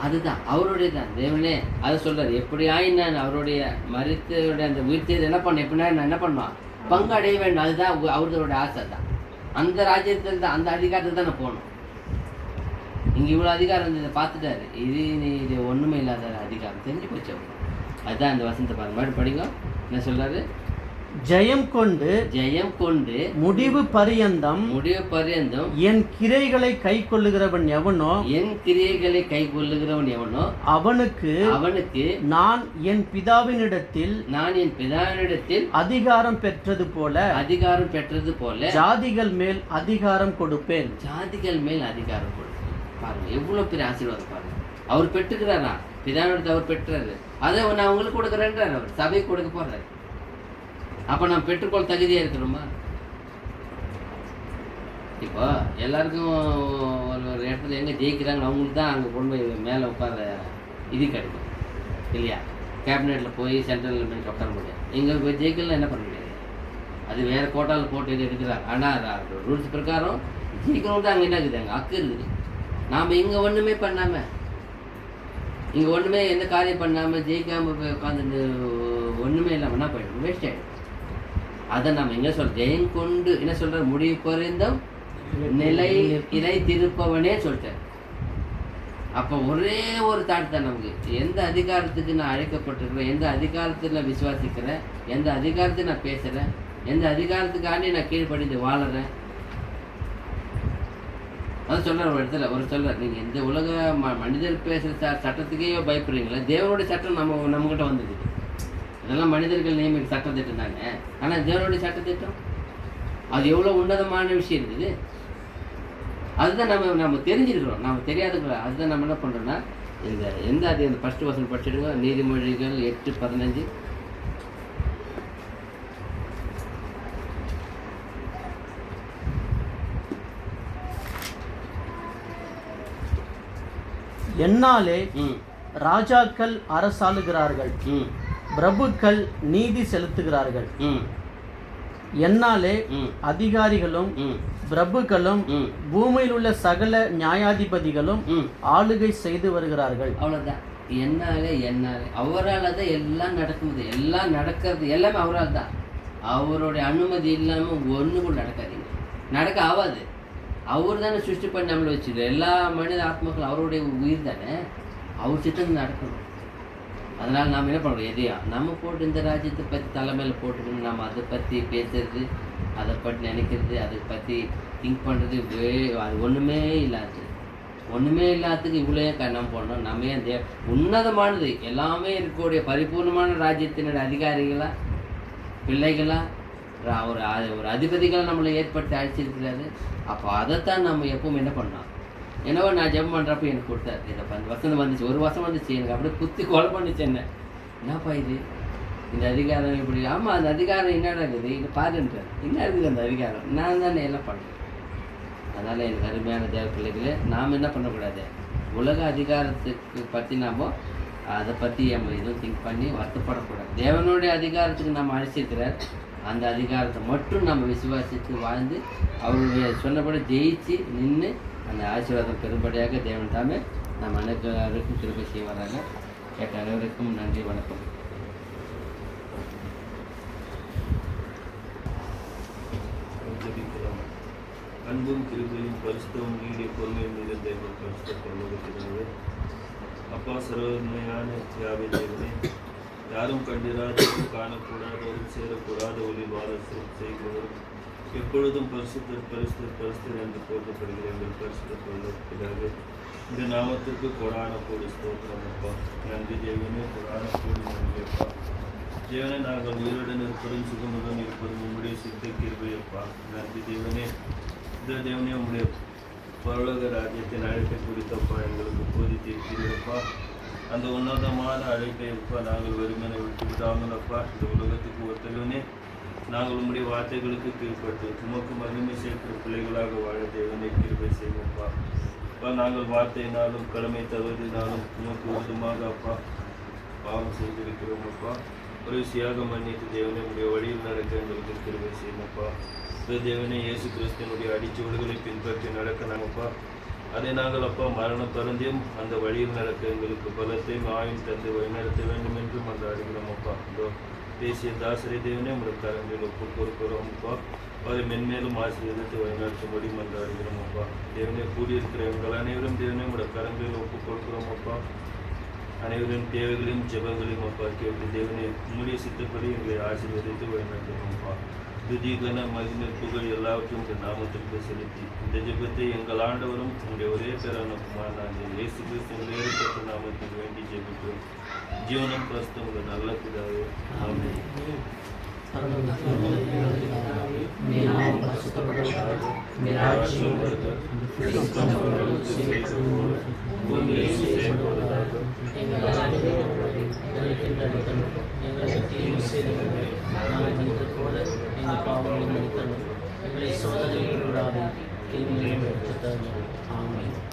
அதுதான் அவருடைய தான். தேவனே அதை சொல்றாரு, எப்படியாய் நான் அவருடைய மரித்தோடைய அந்த உயிர்த்தது என்ன பண்ண, எப்படின்னா நான் என்ன பண்ணுவான், பங்கு அடைய வேண்டும். அதுதான் அவருடைய ஆசை தான். அந்த ராஜ்யத்தில் தான், அந்த அதிகாரத்தில் தான் நான் போகணும். இங்கே இவ்வளோ அதிகாரம் இருந்ததை பார்த்துட்டாரு. இது ஒன்றுமே இல்லாத அதிகாரம் தெரிஞ்சு போச்சு அவர். அதுதான் அந்த வசனத்தை பாருங்க, மறுபடியும் படிங்க. என்ன சொல்றாரு? ஜெயம் கொண்டு முடிவு பரியந்தம் என் கிரைகளை கை கொள்ளுகிறவன் எவனோ அவனுக்கு நான் என் பிதாவினிடத்தில் அதிகாரம் பெற்றது போல ஜாதிகள் மேல் அதிகாரம் கொடுப்பேன். பாருங்க எவ்வளவு பெரிய ஆசீர்வாதம் பாருங்க. அவர் பெற்றுக்கிறாரா? பிதாவினிடத்தில் அவர் பெற்றாரு. அதை நான் உங்களுக்கு கொடுக்குறேன்றார். அவர் சபையை கொடுக்க போறாரு. அப்போ நம்ம பெற்றுக்கொள்ள தகுதியாக இருக்கிறோமா? இப்போ எல்லாருக்கும் ஒரு இடத்துல எங்கே ஜெயிக்கிறாங்க அவங்களுக்கு தான் அங்கே கொண்டு போய் மேலே உட்கார இது கிடைக்கும் இல்லையா? கேபினெட்டில் போய் சென்ட்ரல் கவர்மெண்ட் உட்கார முடியாது. இங்கே போய் ஜெயிக்கலாம் என்ன பண்ண முடியாது. அது வேறு கோட்டாவில் போட்டு இது எடுக்கிறாங்க. ஆனால் ரூல்ஸ் பிரகாரம் ஜெயிக்கணும் தான் அங்கே என்ன இருக்குது, அங்கே அக்கு இருக்குது. நாம் இங்கே ஒன்றுமே பண்ணாமல், இங்கே ஒன்றுமே எந்த காரியம் பண்ணாமல் ஜெயிக்காமல் போய் உட்காந்துட்டு ஒன்றுமே இல்லாமல் என்ன போயிடும், வேஸ்ட் ஆகிடும். அதை நம்ம எங்கே சொல்கிறோம், ஜெயம் கொண்டு என்ன சொல்கிற, முடிவு பரிந்தும் நிலை திருப்பவனே சொல்லிட்டார். அப்போ ஒரே ஒரு தாட் தான் நமக்கு. எந்த அதிகாரத்துக்கு நான் அழைக்கப்பட்டிருக்கிறேன், எந்த அதிகாரத்தில் நான் விசுவாசிக்கிறேன், எந்த அதிகாரத்தை நான் பேசுகிறேன், எந்த அதிகாரத்துக்காண்டி நான் கீழ்ப்படிந்து வாழறேன். அது சொல்கிறார் ஒரு இடத்துல, சொல்கிறார், நீங்கள் இந்த உலக மனிதர் பேசுகிற சட்டத்துக்கே பயப்படுறீங்களா? தேவனுடைய சட்டம் நம்மகிட்ட வந்தது. இதெல்லாம் மனிதர்கள் நியமிக்க சட்டத்திட்டம் தானே. ஆனால் தேவனுடைய சட்டத்திட்டம் அது எவ்வளோ உன்னதமான விஷயம் இருக்குது. அதுதான் நம்ம தெரிஞ்சிருக்கிறோம். நம்ம தெரியாதுங்களா? அதுதான் நம்ம என்ன பண்ணுறோன்னா, அந்த ஃபஸ்ட்டு வசனம் படிச்சிடுங்க. நீதிமொழிகள் 8:15. என்னாலே ராஜாக்கள் அரசாளுகிறார்கள், பிரபுக்கள் நீதி செலுத்துகிறார்கள். என்னாலே அதிகாரிகளும் பிரபுக்களும் பூமியில் உள்ள சகல நியாயாதிபதிகளும் ஆளுகை செய்து வருகிறார்கள். அவ்வளவுதான். என்னாலே அவரால் தான் எல்லாம் நடக்குது. எல்லாம் நடக்கிறது எல்லாமே அவரால் தான். அவருடைய அனுமதி இல்லாமல் ஒன்று கூட நடக்காதீங்க, நடக்க ஆகாது. அவர் தானே சிருஷ்டி பண்ணி நம்மளை வச்சுருக்காரு. எல்லா மனித ஆத்மாக்களும் அவருடைய உயிர் தானே. அவர் சித்தம் நடக்கணும். அதனால் நாம் என்ன பண்ணுறோம், எதையா நம்ம போட்டு இந்த ராஜ்யத்தை பற்றி தலைமையில் போட்டுக்கணும். நம்ம அதை பற்றி பேசுறது, அதை பற்றி நினைக்கிறது, அதை பற்றி திங்க் பண்ணுறது, அது ஒன்றுமே இல்லாததுக்கு இவ்வளோ நம்ம போடணும். நம்ம ஏன் உன்னதமானது எல்லாமே இருக்கக்கூடிய பரிபூர்ணமான ராஜ்யத்தினுடைய அதிகாரிகளா, பிள்ளைகளா, ஒரு அதிபதிகளை நம்மளை ஏற்படுத்தி அழைச்சிருக்கிறாரு. அப்போ அதைத்தான் நம்ம எப்பவும் என்ன பண்ணோம். என்னவோ நான் ஜெபம் பண்ணுறப்ப எனக்கு கொடுத்தாரு. இதை அந்த வசனம் வந்துச்சு, ஒரு வருஷம் வந்துச்சு. எனக்கு அப்படியே குத்தி கொலை பண்ணிச்சு. என்னப்பா இது, இந்த அதிகாரம் இப்படி? ஆமாம், அந்த அதிகாரம் என்னடா இருக்குது, இது பாருன்றார். என்ன இருக்குது அந்த அதிகாரம்? நான் தானே எல்லாம் பண்ணுறேன். அதனால் எனக்கு அருமையான தேவ பிள்ளைகளே, நாம் என்ன பண்ணக்கூடாது, உலக அதிகாரத்துக்கு பற்றி நாம் அதை பற்றி நம்ம எதுவும் திங்க் பண்ணி வருத்தப்படக்கூடாது. தேவனுடைய அதிகாரத்துக்கு நம்ம அழைச்சிருக்கிறார். அந்த அதிகாரத்தை மட்டும் நம்ம விசுவாசித்து வாழ்ந்து அவருடைய சொன்னபடி ஜெயிச்சு நின்று அந்த ஆசீர்வாதம் பெரும்படியாக தேவன் தாமே நம் அனைவருக்கும் கிருபை செய்வாராக. கேட்ட அனைவருக்கும் நன்றி, வணக்கம். அன்பும் கிருபையும் பரிசுத்தமும் நீடிய பொறுமையும் நிறைந்த எங்கள் பரிசுத்த பரலோகத்தினாலே, அப்பா சர்வமையான யாவே தேவனே, யாரும் கண்டிராதவரும் காணக்கூடாதவரும் சேரக்கூடாத ஒளி வாழ செய்கிறவரும் எப்பொழுதும் பரிசுத்தர் என்று போற்றப்படுகிற எங்கள் பரிசுத்த பரலோகத்தினாலே, இந்த நாமத்திற்கு கொடான கோடி ஸ்தோத்திரம் அப்பா. நன்றி தேவனே, கொடான கோடி நன்றி அப்பா. தேவனே, நாங்கள் உயிருடன் இருப்பதும் சுகமுடன் இருப்பதும் உங்களுடைய சித்த கிருபையப்பா. நன்றி தேவனே. இந்த தேவனே, உங்களுடைய பரலோக ராஜ்யத்தின் அழைப்பை குறித்தப்பா எங்களுக்கு போதித்திருக்கிறீர்களப்பா. அந்த உன்னதமான அழைப்பை அப்பா நாங்கள் வெறுமனை விட்டு விடாமலப்பா, இந்த உலகத்துக்கு ஒத்தவனே நாங்கள் உங்களுடைய வார்த்தைகளுக்கு கீழ்பட்டு உமக்கு மகிமை சேர்க்கிற பிள்ளைகளாக வாழ தேவனை கிருபை செய்வோம்ப்பா. அப்பா, நாங்கள் வார்த்தையினாலும் கடமை தவறினாலும் உமக்கு விருதமாக அப்பா பாவம் செய்திருக்கிறோம் அப்பா. ஒரு சியாக மன்னித்து தேவனை உங்களுடைய வழியில் நடக்க எங்களுக்கு கிருபை செய்யணும்ப்பா. தேவனே இயேசு கிறிஸ்துவனுடைய அடிச்சுவடுகளை பின்பற்றி நடக்க நாமப்பா. அதை நாங்கள் அப்பா மரணம் பிறந்தையும் அந்த வழியில் நடக்க எங்களுக்கு பலத்தையும் ஆயும் தந்து வழிநடத்த வேண்டும் என்று மன்றாடுகிறோம் அப்பா. இதோ பேசிய தாசரை தேவனே உங்களுடைய கரங்களில் ஒப்புக் கொடுக்கிறோம் அப்பா. அவரை மென்மேலும் ஆசீர்வதித்து வழிநடத்தும்படி மன்றாடுகிறோம் அப்பா. தேவனே கூடியிருக்கிற எங்கள் அனைவரும் தேவனே உங்களுடைய கரங்களில் ஒப்புக் கொடுக்கிறோம் அப்பா. அனைவரின் தேவைகளையும் ஜெபங்களையும் அப்பா கேட்டு தேவனே உங்களுடைய சித்தப்படி எங்களை ஆசீர்வதித்து வழிநடத்துகிறோம் அப்பா. துதிகன மகிமை புகழ் எல்லாவற்றும் உங்கள் நாமத்திற்கு செலுத்தி இந்த ஜெபத்தை எங்கள் ஆண்டவரும் உங்களுடைய ஒரே பேரான குமாரனாகிய இயேசு கிறிஸ்துவின் வேறுபட்ட நாமத்தில் வேண்டி ஜெபிக்கிறோம். ஜீவனம் பிரஸ்தம் உங்கள் நல்ல பிதாவே. ஆமென். மீண்டும்